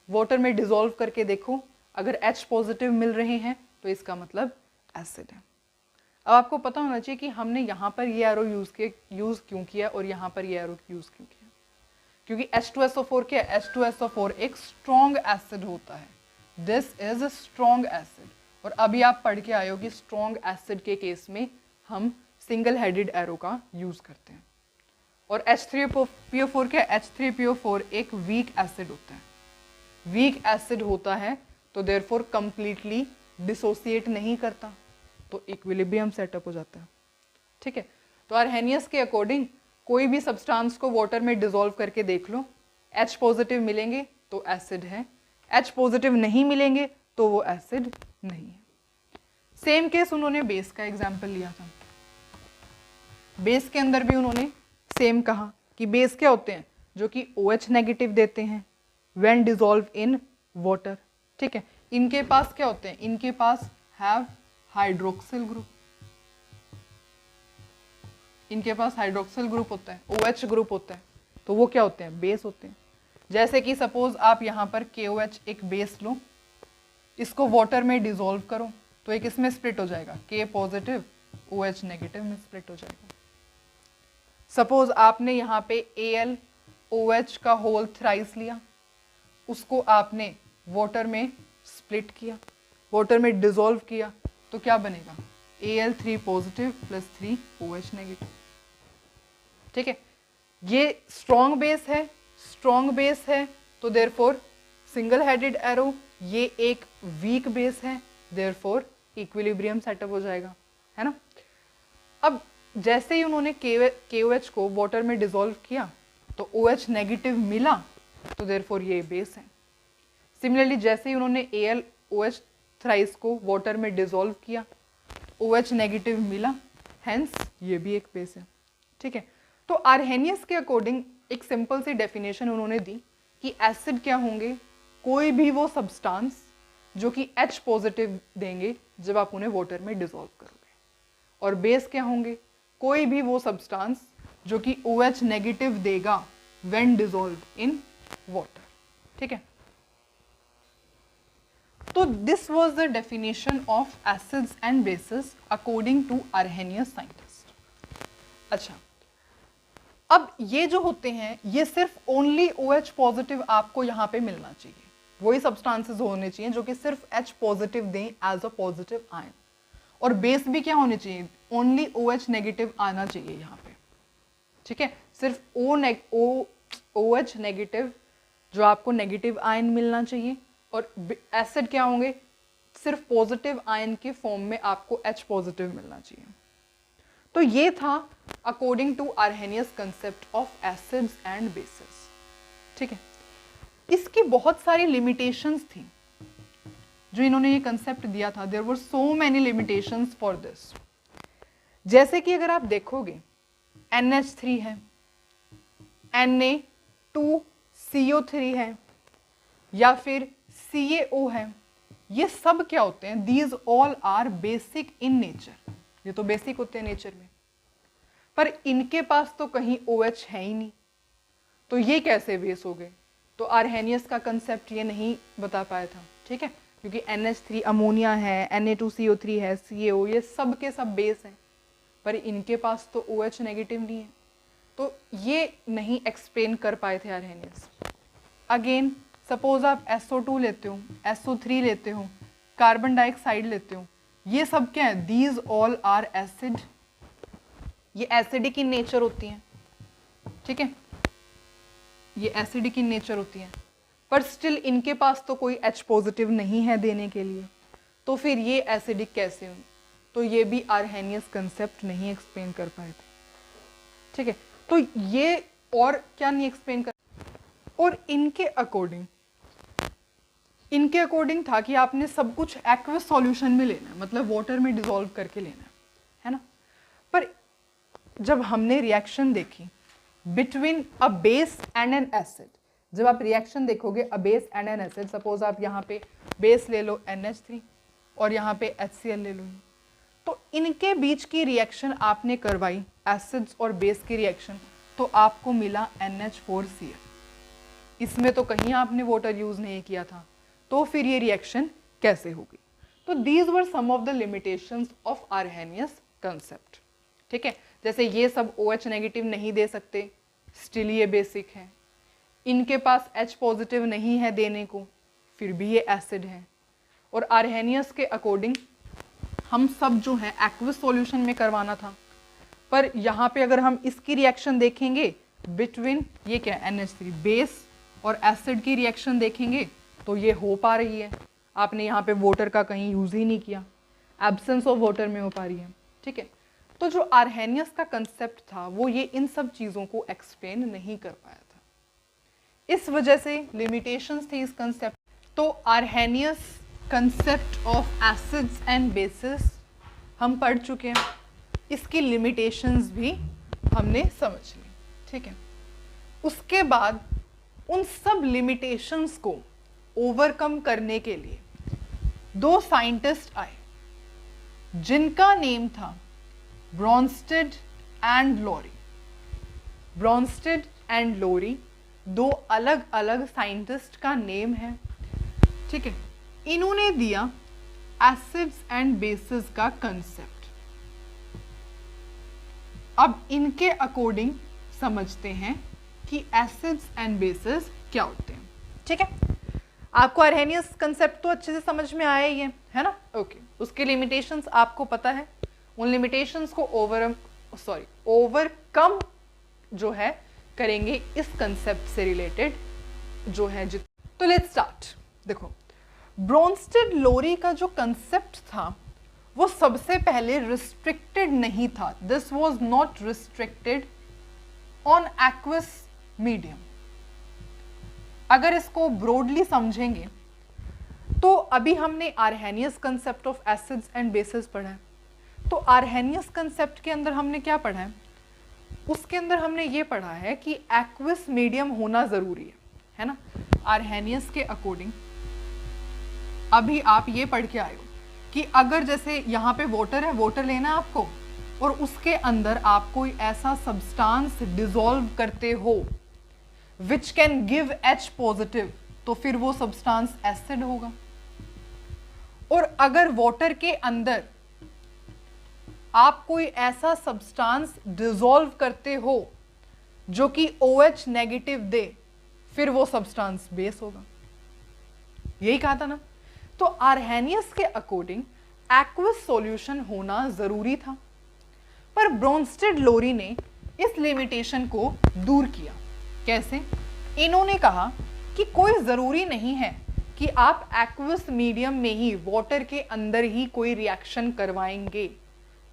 वाटर में डिसॉल्व करके देखो, अगर H पॉजिटिव मिल रहे हैं तो इसका मतलब एसिड है। अब आपको पता होना चाहिए कि हमने यहाँ पर ये एरो यूज क्यों किया और यहाँ पर ये एरो यूज क्यों किया, क्योंकि H2SO4 क्या है? H2SO4 एक स्ट्रॉन्ग एसिड होता है। This is a strong acid. और अभी आप पढ़ के आए हो कि स्ट्रॉन्ग एसिड के केस में हम सिंगल हेडेड एरो का यूज करते हैं। और H3PO4 क्या है? H3PO4 एक वीक एसिड होता है। वीक एसिड होता है तो देयरफॉर कंप्लीटली डिसोसिएट नहीं करता, तो इक्विलिब्रियम सेटअप हो जाता है, ठीक है। तो आर्हेनियस के अकॉर्डिंग कोई भी सब्सटेंस को वाटर में डिसॉल्व करके देख लो, H पॉजिटिव मिलेंगे तो एसिड है, H पॉजिटिव नहीं मिलेंगे तो वो एसिड नहीं है। सेम केस उन्होंने बेस का एग्जाम्पल लिया था। बेस के अंदर भी उन्होंने सेम कहा कि बेस क्या होते हैं, जो कि OH नेगेटिव देते हैं व्हेन डिसॉल्व इन वाटर। ठीक है, इनके पास क्या होते हैं, इनके पास हैव हाइड्रोक्सिल ग्रुप, इनके पास हाइड्रोक्सिल ग्रुप होता है, OH ग्रुप होता है, तो वो क्या होते हैं, बेस होते हैं। जैसे कि सपोज आप यहाँ पर KOH एक बेस लो, इसको वाटर में डिसॉल्व करो तो एक इसमें स्प्लिट हो जाएगा, K पॉजिटिव OH नेगेटिव में स्प्लिट हो जाएगा। सपोज आपने यहाँ पे AlOH का होल थ्राइस लिया, उसको आपने वाटर में स्प्लिट किया, वाटर में डिसॉल्व किया, तो क्या बनेगा, Al3 positive plus 3 OH negative. ठीक है, ये स्ट्रॉन्ग बेस है, स्ट्रॉन्ग बेस है तो देयरफॉर सिंगल हेडेड एरो, ये एक वीक बेस है, देयरफॉर इक्विलिब्रियम सेटअप हो जाएगा, है ना। अब जैसे ही उन्होंने KOH को वाटर में डिसॉल्व किया तो OH नेगेटिव मिला, तो देयरफॉर ये बेस है। सिमिलरली जैसे ही उन्होंने AlOH थ्राइस को वाटर में डिसॉल्व किया, OH नेगेटिव मिला, हेंस ये भी एक बेस है। ठीक है, तो आर्हेनियस के अकॉर्डिंग एक सिंपल सी डेफिनेशन उन्होंने दी कि एसिड क्या होंगे, कोई भी वो सब्सटेंस जो कि H पॉजिटिव देंगे जब आप उन्हें वाटर में डिसॉल्व करोगे, और बेस क्या होंगे, कोई भी वो सब्सटेंस जो कि OH नेगेटिव देगा व्हेन डिसॉल्व्ड इन वाटर। ठीक है, तो this was the definition of acids and bases according to Arrhenius scientist. अच्छा, अब ये जो होते हैं ये सिर्फ ओनली OH पॉजिटिव आपको यहाँ पे मिलना चाहिए, वही सब्सटेंसेस होने चाहिए जो कि सिर्फ H पॉजिटिव दें एज अ पॉजिटिव आयन, और बेस भी क्या होने चाहिए, ओनली OH नेगेटिव आना चाहिए यहाँ पे। ठीक है, सिर्फ OH नेगेटिव जो आपको नेगेटिव आयन मिलना चाहिए, और एसिड क्या होंगे, सिर्फ पॉजिटिव आयन के फॉर्म में आपको H पॉजिटिव मिलना चाहिए। तो ये था according to Arrhenius concept of acids and bases. ठीक है, इसकी बहुत सारी लिमिटेशंस थी जो इन्होंने ये कंसेप्ट दिया था। There were so many limitations for this. जैसे कि अगर आप देखोगे NH3 है, Na2CO3 है, या फिर CaO है, ये सब क्या होते हैं, these all are basic in nature, ये तो बेसिक होते हैं नेचर में, पर इनके पास तो कहीं OH है ही नहीं, तो ये कैसे बेस हो गए। तो आर्हेनियस का कंसेप्ट ये नहीं बता पाया था। ठीक है, क्योंकि NH3 अमोनिया है, Na2CO3 है, CaO, ये सब के सब बेस हैं, पर इनके पास तो OH नेगेटिव नहीं है, तो ये नहीं एक्सप्लेन कर पाए थे आर्हेनियस। अगेन सपोज आप SO2 लेते हो, SO3 लेते हो, कार्बन डाइऑक्साइड लेते हो, ये सब क्या है, दीज ऑल आर एसिड, ये एसिडिक इन नेचर होती हैं। ठीक है, ये एसिडिक इन नेचर होती हैं, पर स्टिल इनके पास तो कोई H पॉजिटिव नहीं है देने के लिए, तो फिर ये एसिडिक कैसे हुई, तो ये भी आर्हेनियस कंसेप्ट नहीं एक्सप्लेन कर पाए थे। ठीक है, तो ये और क्या नहीं एक्सप्लेन कर, और इनके अकॉर्डिंग था कि आपने सब कुछ एक्वस सॉल्यूशन में लेना है, मतलब वाटर में डिसॉल्व करके लेना है ना। पर जब हमने रिएक्शन देखी between a base and N acid, जब आप रिएक्शन देखोगे a base and N acid, suppose आप यहाँ पे बेस ले लो NH3 और यहाँ पे HCl ले लो, तो इनके बीच की रिएक्शन आपने करवाई, एसिड्स और बेस की रिएक्शन, तो आपको मिला NH4Cl। इसमें तो कहीं आपने वाटर यूज नहीं किया था, तो फिर ये रिएक्शन कैसे होगी। तो these were some of the limitations of Arrhenius concept. ठीक है, जैसे ये सब OH नेगेटिव नहीं दे सकते, स्टिल ये बेसिक है, इनके पास H पॉजिटिव नहीं है देने को, फिर भी ये एसिड है, और आर्हेनियस के अकॉर्डिंग हम सब जो है एक्वस सॉल्यूशन में करवाना था, पर यहाँ पे अगर हम इसकी रिएक्शन देखेंगे बिटवीन ये क्या है NH3 बेस और एसिड की रिएक्शन देखेंगे तो ये हो पा रही है, आपने यहाँ पे वाटर का कहीं यूज ही नहीं किया, एब्सेंस ऑफ वाटर में हो पा रही है। ठीक है, तो जो आर्हेनियस का कंसेप्ट था वो ये इन सब चीज़ों को एक्सप्लेन नहीं कर पाया था, इस वजह से लिमिटेशंस थी इस कंसेप्ट। तो Arrhenius concept of acids and basis हम पढ़ चुके हैं, इसकी लिमिटेशंस भी हमने समझ ली, ठीक है। उसके बाद उन सब लिमिटेशंस को ओवरकम करने के लिए दो साइंटिस्ट आए जिनका नेम था Bronsted and Lowry. Bronsted and Lowry दो अलग अलग साइंटिस्ट का नेम है, ठीक है। इन्होंने दिया एसिड्स एंड बेसिस का कंसेप्ट। अब इनके अकॉर्डिंग समझते हैं कि एसिड्स एंड बेसिस क्या होते हैं, ठीक है। आपको आर्हेनियस कंसेप्ट तो अच्छे से समझ में आया ही है ना, ओके। उसके लिमिटेशंस आपको पता है, उन लिमिटेशंस को ओवरकम जो है करेंगे इस कंसेप्ट से रिलेटेड जो है तो लेट्स स्टार्ट। देखो, ब्रॉन्स्टेड लोरी का जो कंसेप्ट था वो सबसे पहले रिस्ट्रिक्टेड नहीं था। This was not restricted on aqueous medium. अगर इसको ब्रॉडली समझेंगे तो अभी हमने Arrhenius concept of acids and basis पढ़ा है, तो आर्हेनियस कंसेप्ट के अंदर हमने क्या पढ़ा है, उसके अंदर हमने ये पढ़ा है कि एक्वस मीडियम होना जरूरी है ना। आर्हेनियस के अकॉर्डिंग अभी आप ये पढ़ के आए हो कि अगर जैसे यहाँ पे वाटर है, वाटर लेना आपको, और उसके अंदर आप कोई ऐसा सब्सटेंस डिसॉल्व करते हो which can give H positive, तो फिर वो सब्सटेंस एसिड होगा। और अगर वाटर के अंदर आप कोई ऐसा सब्सटेंस डिसॉल्व करते हो जो कि OH नेगेटिव दे, फिर वो सब्सटेंस बेस होगा। यही कहा था ना। तो आर्हेनियस के अकॉर्डिंग एक्वस सॉल्यूशन होना जरूरी था, पर ब्रॉन्स्टेड लोरी ने इस लिमिटेशन को दूर किया। कैसे? इन्होंने कहा कि कोई जरूरी नहीं है कि आप एक्वस मीडियम में ही, वाटर के अंदर ही कोई रिएक्शन करवाएंगे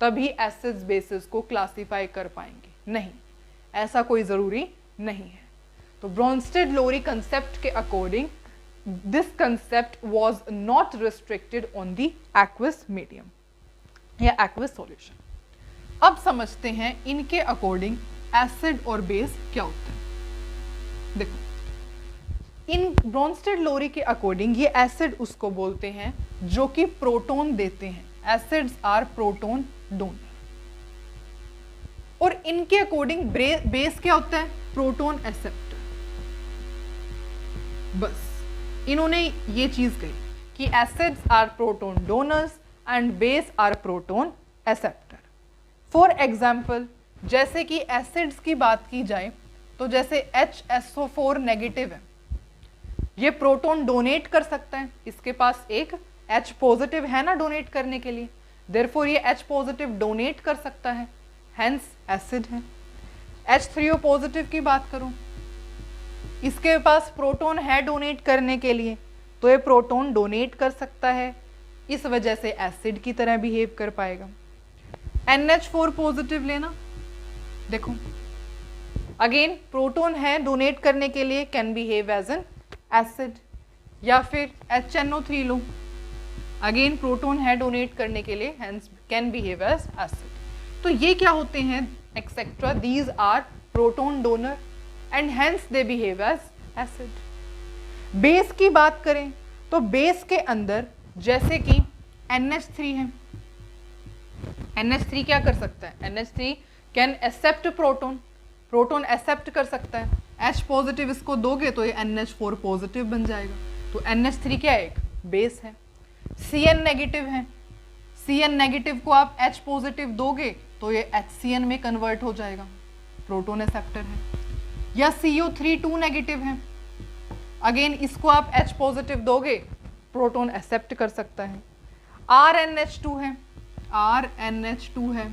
तभी एसिड्स बेसिस को क्लासिफाई कर पाएंगे। नहीं, ऐसा कोई जरूरी नहीं है। तो ब्रॉन्स्टेड लोरी कंसेप्ट के according this concept was not restricted on the aqueous medium या aqueous solution। अब समझते हैं इनके अकॉर्डिंग एसिड और बेस क्या होते हैं। देखो, इन ब्रॉन्स्टेड लोरी के अकॉर्डिंग ये एसिड उसको बोलते हैं जो कि प्रोटॉन देते हैं। Acids are proton donor. और इनके अकॉर्डिंग बेस क्या होता है? Proton acceptor. बस इन्होंने ये चीज कही कि acids are proton donors and base are proton acceptor. For example, जैसे कि एसिड्स की बात की जाए तो जैसे HSO4 नेगेटिव है, ये प्रोटॉन डोनेट कर सकता है, इसके पास एक H पॉजिटिव है ना डोनेट करने के लिए, देयरफॉर ये H पॉजिटिव डोनेट कर सकता है, हेंस एसिड है। H3O पॉजिटिव की बात करूं, इसके पास प्रोटॉन है डोनेट करने के लिए, तो ये प्रोटॉन डोनेट कर सकता है, इस वजह से एसिड की तरह बिहेव कर पाएगा। NH4 पॉजिटिव लेना, देखो अगेन प्रोटॉन है डोनेट करने के लिए, can behave as an acid. या फिर HNO3 लो, अगेन प्रोटॉन है डोनेट करने के लिए, hence can behave as acid. तो ये क्या होते हैं? Etcetera, these are proton donor and hence they behave as acid। Base की बात करें तो बेस के अंदर जैसे कि NH3 है, NH3 क्या कर सकता है? NH3 can accept proton, proton accept कर सकता है। H पॉजिटिव इसको दोगे तो ये NH4 पॉजिटिव बन जाएगा, तो NH3 क्या है? एक बेस है। Cn नेगेटिव है, Cn नेगेटिव को आप H पॉजिटिव दोगे तो ये HCN में कन्वर्ट हो जाएगा, प्रोटॉन एक्सेप्टर है। या CO3 नेगेटिव है, अगेन इसको आप H पॉजिटिव दोगे, प्रोटॉन एक्सेप्ट कर सकता है। RNH2 है, RNH2 है,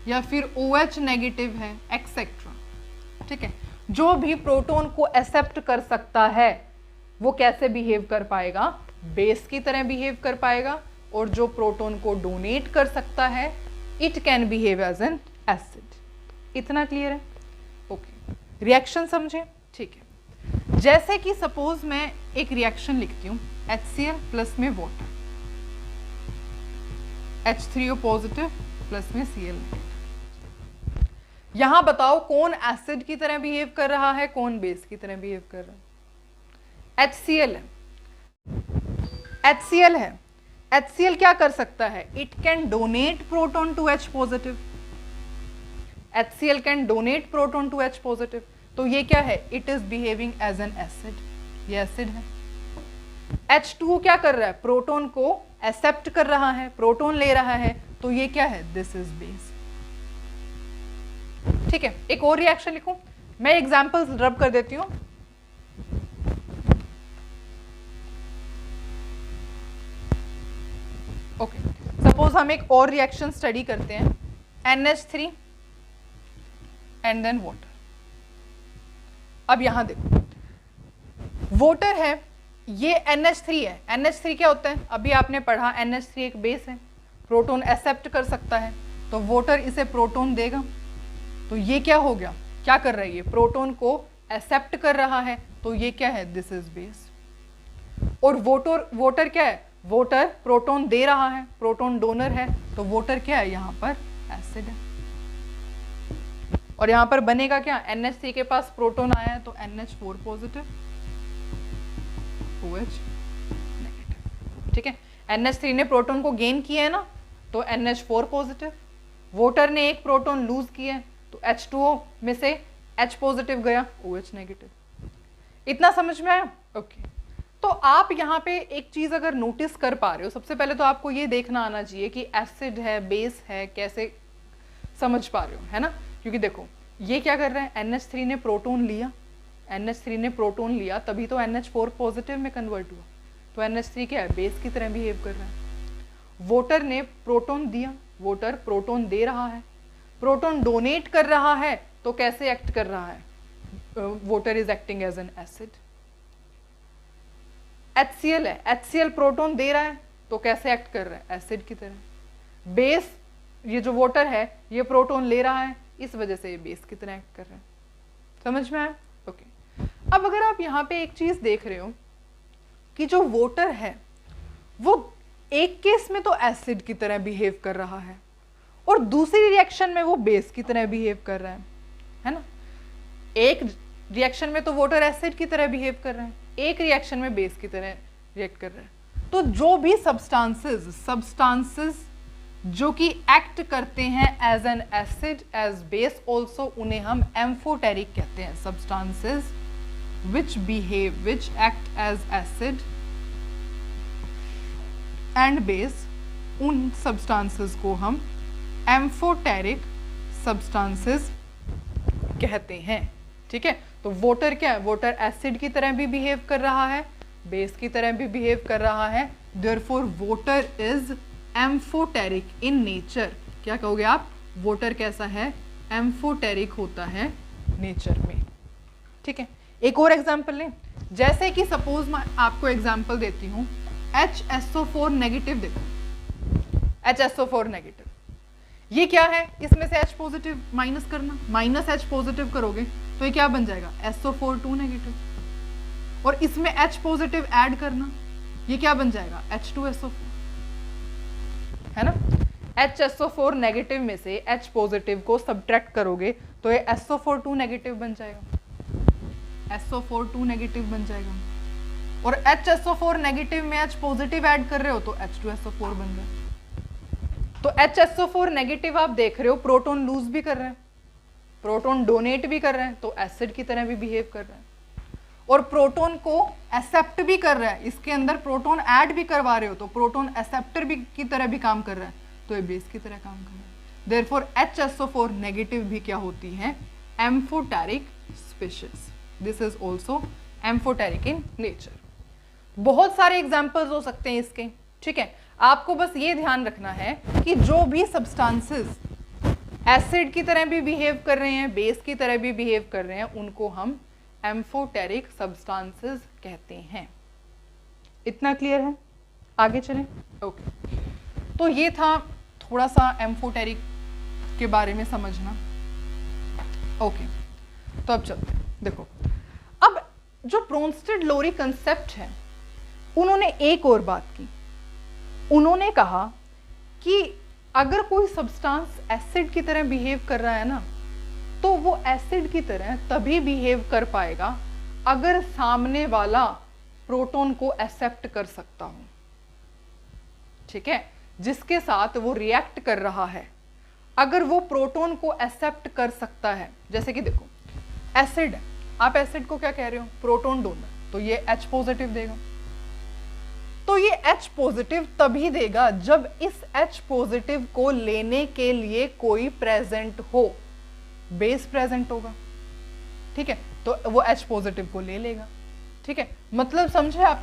या फिर OH नेगेटिव है, एक्सेट्रा। ठीक है, जो भी प्रोटॉन को एक्सेप्ट कर सकता है वो कैसे बिहेव कर पाएगा? बेस की तरह बिहेव कर पाएगा। और जो प्रोटॉन को डोनेट कर सकता है it can behave as an acid. इतना क्लियर है? ओके, रिएक्शन समझे? ठीक है, जैसे कि सपोज मैं एक रिएक्शन लिखती हूँ HCl प्लस में वाटर, H3O पॉजिटिव प्लस में Cl। यहां बताओ कौन एसिड की तरह बिहेव कर रहा है, कौन बेस की तरह बिहेव कर रहा है? HCl है, HCl है। HCl क्या कर सकता है? It can donate proton to H positive. HCl can donate proton to H positive, तो ये क्या है? It is behaving as an acid, ये एसिड है। H2O क्या कर रहा है? प्रोटॉन को एक्सेप्ट कर रहा है, प्रोटॉन ले रहा है, तो ये क्या है? This is base. ठीक है, एक और रिएक्शन लिखूं, मैं एग्जांपल्स रब कर देती हूं। ओके, सपोज हम एक और रिएक्शन स्टडी करते हैं, NH3 एंड देन वाटर। अब यहां देखो, वाटर है, ये NH3 है। NH3 क्या होता है? अभी आपने पढ़ा, NH3 एक बेस है, प्रोटॉन एक्सेप्ट कर सकता है, तो वाटर इसे प्रोटॉन देगा। तो ये क्या हो गया? क्या कर रहा है? ये प्रोटॉन को एक्सेप्ट कर रहा है, तो ये क्या है? This is base. और वाटर क्या है? वाटर प्रोटॉन दे रहा है, प्रोटॉन डोनर है, तो वाटर क्या है? यहां पर एसिड है। और यहां पर बनेगा क्या? NH3 के पास प्रोटॉन आया है, तो NH4 पॉजिटिव, OH नेगेटिव। ठीक है, NH3 ने प्रोटॉन को गेन किया है ना, तो NH4 पॉजिटिव। वाटर ने एक प्रोटॉन लूज किया है, तो H2O में से H पॉजिटिव गया, OH नेगेटिव। इतना समझ में आया? ओके, तो आप यहाँ पे एक चीज अगर नोटिस कर पा रहे हो, सबसे पहले तो आपको ये देखना आना चाहिए कि एसिड है, बेस है, कैसे समझ पा रहे हो, है ना? क्योंकि देखो ये क्या कर रहे हैं? NH3 ने प्रोटॉन लिया, NH3 ने प्रोटॉन लिया, तभी तो NH4 पॉजिटिव में कन्वर्ट हुआ, तो NH3 क्या है? बेस की तरह बिहेव कर रहा है। वाटर ने प्रोटॉन दिया, वाटर प्रोटॉन दे रहा है, प्रोटॉन डोनेट कर रहा है, तो कैसे एक्ट कर रहा है? Water is acting as an acid. HCl है, HCl प्रोटॉन दे रहा है, तो कैसे एक्ट कर रहा है? एसिड की तरह। बेस, ये जो वाटर है, ये प्रोटॉन ले रहा है, इस वजह से ये बेस की तरह एक्ट कर रहा है। समझ में आया? ओके, अब अगर आप यहाँ पे एक चीज देख रहे हो कि जो वाटर है वो एक केस में तो एसिड की तरह बिहेव कर रहा है, और दूसरी रिएक्शन में वो बेस की तरह बिहेव कर रहा है ना? एक रिएक्शन में तो वाटर एसिड की तरह बिहेव कर रहा है, एक रिएक्शन में बेस की तरह रिएक्ट कर रहा है। तो जो भी सब्सटेंसेस जो कि एक्ट करते हैं as an acid, as base also, उन्हें हम एम्फोटेरिक कहते हैं। Substances which act as acid and base, उन सब्सटेंसेस को हम एम्फोटेरिक सब्सटेंसेस कहते हैं। ठीक है, तो वाटर क्या है? वाटर एसिड की तरह भी बिहेव कर रहा है, बेस की तरह भी बिहेव कर रहा है, therefore water is amphoteric in nature. क्या कहोगे आप? वाटर कैसा है? एम्फोटेरिक होता है नेचर में। ठीक है, एक और एग्जांपल लें, जैसे कि सपोज मैं आपको एग्जांपल देती हूं, HSO4 नेगेटिव। देखो HSO4 नेगेटिव, ये क्या है? इसमें से H पॉजिटिव माइनस करना, माइनस H पॉजिटिव करोगे तो ये क्या बन जाएगा? SO4 2 negative. और इसमें H पॉजिटिव ऐड करना, ये क्या बन जाएगा? H2SO4, है ना? HSO4 नेगेटिव में से H पॉजिटिव को सब्ट्रैक्ट करोगे तो ये SO4 2 नेगेटिव बन जाएगा, SO4 2 नेगेटिव बन जाएगा। और HSO4 नेगेटिव में H पॉजिटिव ऐड कर रहे हो तो H2SO4 बन रहा है। तो HSO4 नेगेटिव आप देख रहे हो, प्रोटॉन लूज भी कर रहे हैं, प्रोटॉन डोनेट भी कर रहे हैं, तो एसिड की तरह भी बिहेव कर रहे हैं, और प्रोटॉन को एक्सेप्ट भी कर रहा है। इसके अंदर प्रोटॉन ऐड भी करवा रहे हो तो प्रोटॉन एक्सेप्टर भी की तरह भी काम कर रहा है, तो ये बेस की तरह काम कर रहा है। देयरफॉर HSO4 नेगेटिव भी क्या होती है? Amphoteric species. This is also amphoteric in nature. बहुत सारे एग्जाम्पल्स हो सकते हैं इसके। ठीक है, आपको बस ये ध्यान रखना है कि जो भी सब्सटेंसेस एसिड की तरह भी बिहेव कर रहे हैं, बेस की तरह भी बिहेव कर रहे हैं, उनको हम एम्फोटेरिक सब्सटेंसेस कहते हैं। इतना क्लियर है? आगे चलें। ओके, तो ये था थोड़ा सा एम्फोटेरिक के बारे में समझना। ओके, तो अब चलते हैं। देखो, अब जो ब्रोंस्टेड लोरी कंसेप्ट है, उन्होंने एक और बात की। उन्होंने कहा कि अगर कोई सब्सटेंस एसिड की तरह बिहेव कर रहा है ना, तो वो एसिड की तरह तभी बिहेव कर पाएगा अगर सामने वाला प्रोटॉन को एक्सेप्ट कर सकता हो। ठीक है, जिसके साथ वो रिएक्ट कर रहा है, अगर वो प्रोटॉन को एक्सेप्ट कर सकता है। जैसे कि देखो, एसिड है, आप एसिड को क्या कह रहे हो, प्रोटॉन डोनर, तो ये H पॉजिटिव देगा। तो ये H पॉजिटिव तभी देगा जब इस H पॉजिटिव को लेने के लिए कोई प्रेजेंट हो, बेस प्रेजेंट होगा। ठीक है, तो वो H पॉजिटिव को ले लेगा। ठीक है, मतलब समझे आप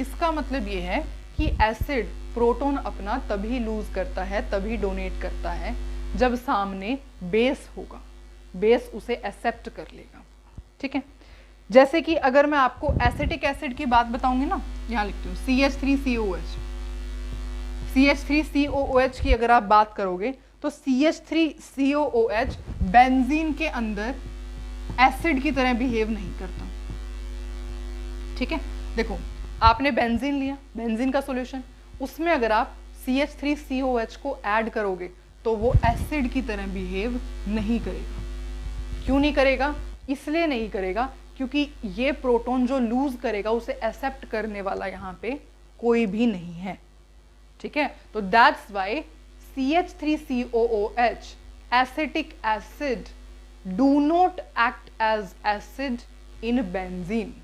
इसका मतलब ये है कि एसिड प्रोटॉन अपना तभी लूज करता है, तभी डोनेट करता है जब सामने बेस होगा, बेस उसे एक्सेप्ट कर लेगा। ठीक है, जैसे कि अगर मैं आपको एसिटिक एसिड की बात बताऊंगी ना, यहाँ लिखती हूँ CH3COOH। CH3COOH की अगर आप बात करोगे तो CH3COOH बेंजीन के अंदर एसिड की तरह बिहेव नहीं करता। ठीक है, देखो आपने बेंजीन लिया, बेंजीन का सॉल्यूशन, उसमें अगर आप CH3COOH को ऐड करोगे तो वो एसिड की तरह बिहेव नहीं करेगा। क्यों नहीं करेगा? इसलिए नहीं करेगा क्योंकि ये प्रोटॉन जो लूज करेगा उसे एक्सेप्ट करने वाला यहाँ पे कोई भी नहीं है। ठीक है, तो that's why CH3COOH acetic acid do not act as acid in benzene.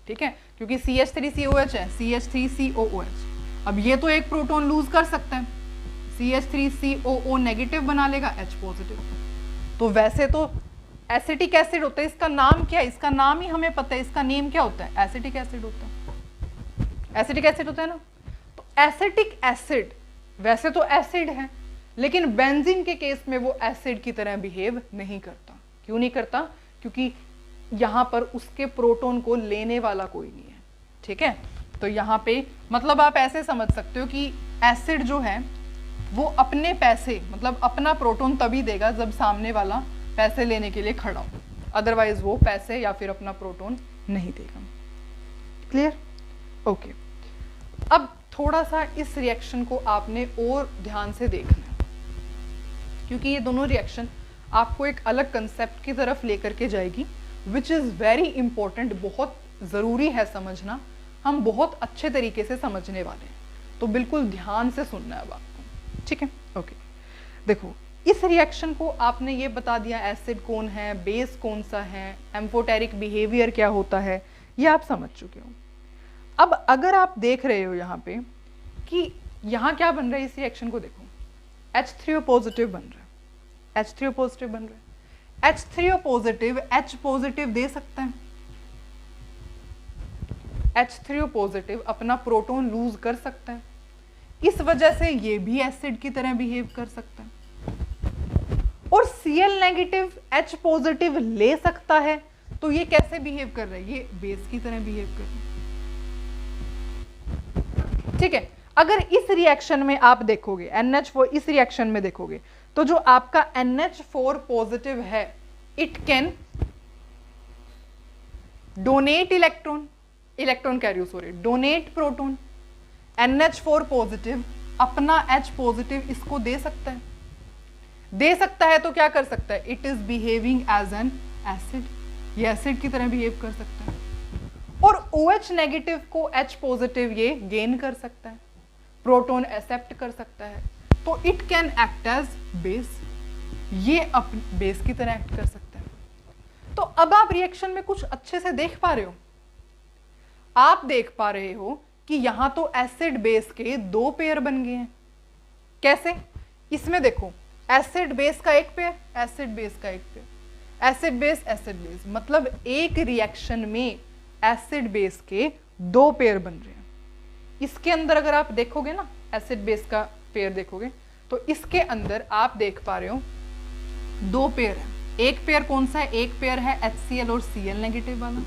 ठीक है, क्योंकि CH3COH है, CH3COOH। अब ये तो एक प्रोटॉन लूज कर सकता है, CH3COO नेगेटिव बना लेगा, H पॉजिटिव। तो वैसे तो एसिटिक एसिड होता है, इसका नाम क्या है, इसका नाम ही हमें पता है, इसका नेम क्या होता है, एसिटिक एसिड होता है। एसिटिक एसिड होता है ना, तो एसिटिक एसिड वैसे तो एसिड है, लेकिन बेंजीन के केस में वो एसिड की तरह बिहेव नहीं करता। क्यों नहीं करता? क्योंकि यहां पर उसके प्रोटॉन को लेने वाला कोई नहीं है। ठीक है, तो यहाँ पे मतलब आप ऐसे समझ सकते हो कि एसिड जो है वो अपने पैसे, मतलब अपना प्रोटॉन तभी देगा जब सामने वाला पैसे लेने के लिए खड़ा हो, अदरवाइज वो पैसे या फिर अपना प्रोटॉन नहीं देगा। क्लियर? ओके, अब थोड़ा सा इस रिएक्शन को आपने और ध्यान से देखना है, क्योंकि ये दोनों रिएक्शन आपको एक अलग कंसेप्ट की तरफ लेकर के जाएगी, विच इज़ वेरी इंपॉर्टेंट, बहुत ज़रूरी है समझना। हम बहुत अच्छे तरीके से समझने वाले हैं, तो बिल्कुल ध्यान से सुनना है अब आपको। ठीक है, ओके। देखो, इस रिएक्शन को आपने ये बता दिया, एसिड कौन है, बेस कौन सा है, एम्फोटेरिक बिहेवियर क्या होता है, ये आप समझ चुके हो। अब अगर आप देख रहे हो यहाँ पे कि यहाँ क्या बन रहा है, इस रिएक्शन को देखो, H3O पॉजिटिव बन रहा है, H3O पॉजिटिव बन रहा है। H3O पॉजिटिव H पॉजिटिव दे सकता है, H3O पॉजिटिव अपना प्रोटॉन लूज कर सकता है, इस वजह से ये भी एसिड की तरह बिहेव कर सकता है। और Cl नेगेटिव H पॉजिटिव ले सकता है, तो ये कैसे बिहेव कर रहा है, ये बेस की तरह बिहेव कर रहा है। ठीक है, अगर इस रिएक्शन में आप देखोगे NH4, इस रिएक्शन में देखोगे तो जो आपका NH4 पॉजिटिव है, इट कैन डोनेट इलेक्ट्रॉन कैरियो, sorry, donate proton. NH4 positive अपना H पॉजिटिव इसको दे सकता है, तो क्या कर सकता है, it is behaving as an acid, ये एसिड की तरह बिहेव कर सकता है। और OH नेगेटिव को H पॉजिटिव ये गेन कर सकता है, प्रोटॉन एक्सेप्ट कर सकता है, तो it can act as base, ये अपने बेस की तरह एक्ट कर सकता है। तो अब आप रिएक्शन में कुछ अच्छे से देख पा रहे हो, आप देख पा रहे हो कि यहां तो एसिड बेस के दो पेयर बन गए हैं। कैसे? इसमें देखो, एसिड बेस का एक पेयर, एसिड बेस का एक पेयर, एसिड बेस, मतलब एक रिएक्शन में एसिड बेस के दो पेयर बन रहे हैं। इसके अंदर अगर आप देखोगे ना, एसिड बेस का पेयर देखोगे तो इसके अंदर आप देख पा रहे हो दो पेयर है। एक पेयर कौन सा है? एक पेयर है HCl और Cl नेगेटिव वाला,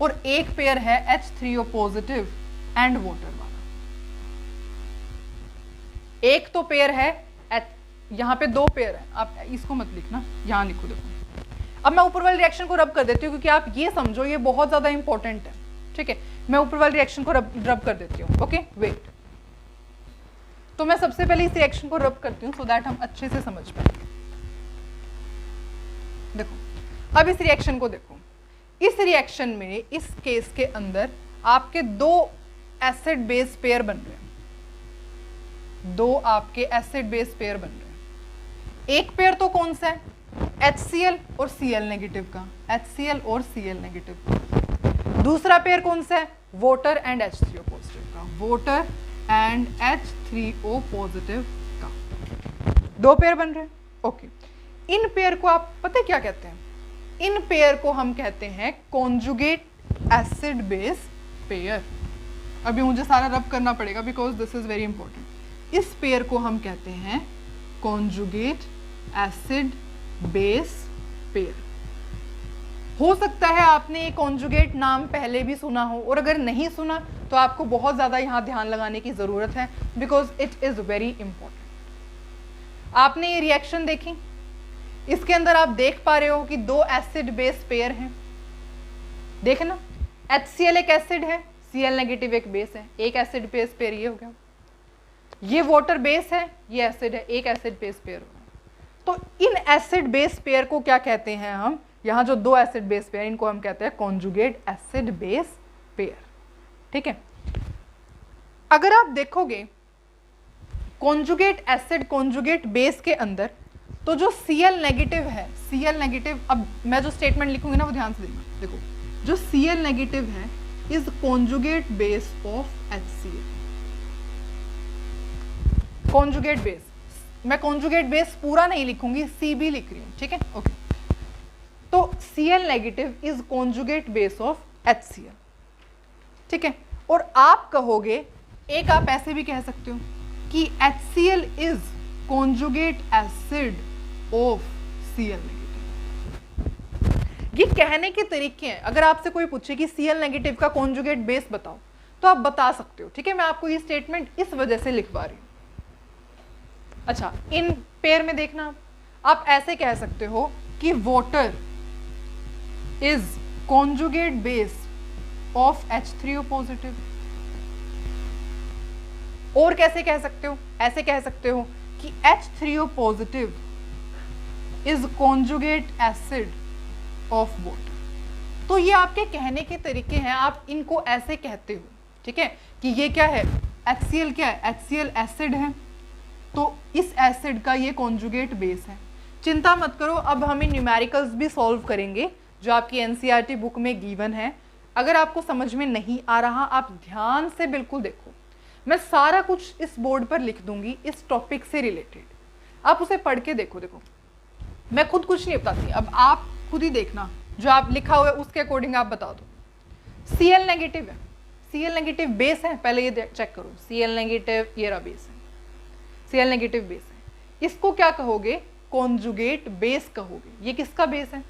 और एक पेयर है H3O पॉजिटिव एंड वाटर वाला। एक तो पेयर है यहाँ पे 2 पेयर है, आप इसको मत लिखना, यहाँ लिखो। देखो अब मैं ऊपर वाले रिएक्शन को रब कर देती हूँ, क्योंकि आप ये समझो ये बहुत ज्यादा इंपॉर्टेंट है, ठीक है। मैं ऊपर वाले रिएक्शन को रब कर देती हूँ। ओके वेट, तो मैं सबसे पहले इस रिएक्शन को रब करती हूँ सो दैट हम अच्छे से समझ पाए। देखो अब इस रिएक्शन को देखो, इस रिएक्शन में इस केस के अंदर आपके 2 एसिड बेस पेयर बन रहे हैं, 2 आपके एसिड बेस पेयर बन रहे हैं। एक पेयर तो कौन सा है, HCl और Cl नेगेटिव का, HCl और Cl नेगेटिव का। दूसरा पेयर कौन सा है, वाटर एंड H3O पॉजिटिव का, वाटर एंड H3O पॉजिटिव का। 2 पेयर बन रहे हैं। ओके, इन पेयर को आप पता है क्या कहते हैं, इन पेयर को हम कहते हैं कॉन्जुगेट एसिड बेस पेयर। अभी मुझे सारा रब करना पड़ेगा because this is very important. इस पेयर को हम कहते हैं कॉन्जुगेट एसिड बेस पेयर। हो सकता है आपने ये कॉन्जुगेट नाम पहले भी सुना हो, और अगर नहीं सुना तो आपको बहुत ज़्यादा यहाँ ध्यान लगाने की ज़रूरत है because it is very important. आपने ये रिएक्शन देखी, इसके अंदर आप देख पा रहे हो कि 2 एसिड बेस पेयर हैं, देखना HCl एक एसिड है, Cl नेगेटिव एक बेस है, एक एसिड बेस पेयर ये हो गया। ये वाटर बेस है, ये एसिड है, एक एसिड बेस पेयर हो गया। तो इन एसिड बेस पेयर को क्या कहते हैं हम, यहाँ जो 2 एसिड बेस पेयर इनको हम कहते हैं कॉन्जुगेट एसिड बेस पेयर, ठीक है। अगर आप देखोगे कॉन्जुगेट एसिड कॉन्जुगेट बेस के अंदर, तो जो Cl नेगेटिव है, Cl नेगेटिव, अब मैं जो स्टेटमेंट लिखूंगी ना वो ध्यान से देखना। देखो जो Cl नेगेटिव है is conjugate base of HCl। Conjugate base, मैं कॉन्जुगेट बेस पूरा नहीं लिखूंगी, Cb लिख रही हूँ, ठीक है। ओके, तो Cl negative is conjugate base of HCl, ठीक है। और आप कहोगे, एक आप ऐसे भी कह सकते हो कि HCl is conjugate acid of Cl negative. ये कहने के तरीके हैं। अगर आपसे कोई पूछे कि Cl नेगेटिव का कॉन्जुगेट बेस बताओ तो आप बता सकते हो, ठीक है। मैं आपको ये स्टेटमेंट इस वजह से लिखवा रही हूं। अच्छा, इन पेयर में देखना, आप ऐसे कह सकते हो कि water is conjugate base of H3O positive. और कैसे कह सकते हो, ऐसे कह सकते हो कि H3O positive is conjugate acid of water. तो ये आपके कहने के तरीके हैं, आप इनको ऐसे कहते हो, ठीक है, कि ये क्या है, HCl क्या है, HCl एसिड है, तो इस एसिड का ये कॉन्जुगेट बेस है। चिंता मत करो, अब हम इन न्यूमेरिकल्स भी सॉल्व करेंगे जो आपकी NCERT बुक में गिवन है। अगर आपको समझ में नहीं आ रहा, आप ध्यान से बिल्कुल देखो, मैं सारा कुछ इस बोर्ड पर लिख दूंगी इस टॉपिक से रिलेटेड, आप उसे पढ़ के देखो। देखो मैं खुद कुछ नहीं बताती, अब आप खुद ही देखना, जो आप लिखा हुआ है उसके अकॉर्डिंग आप बता दो। Cl नेगेटिव है, Cl नेगेटिव बेस है, पहले ये चेक करो, Cl नेगेटिव ये रहा बेस है, Cl नेगेटिव बेस है, इसको क्या कहोगे, कॉन्जुगेट बेस कहोगे। ये किसका बेस है,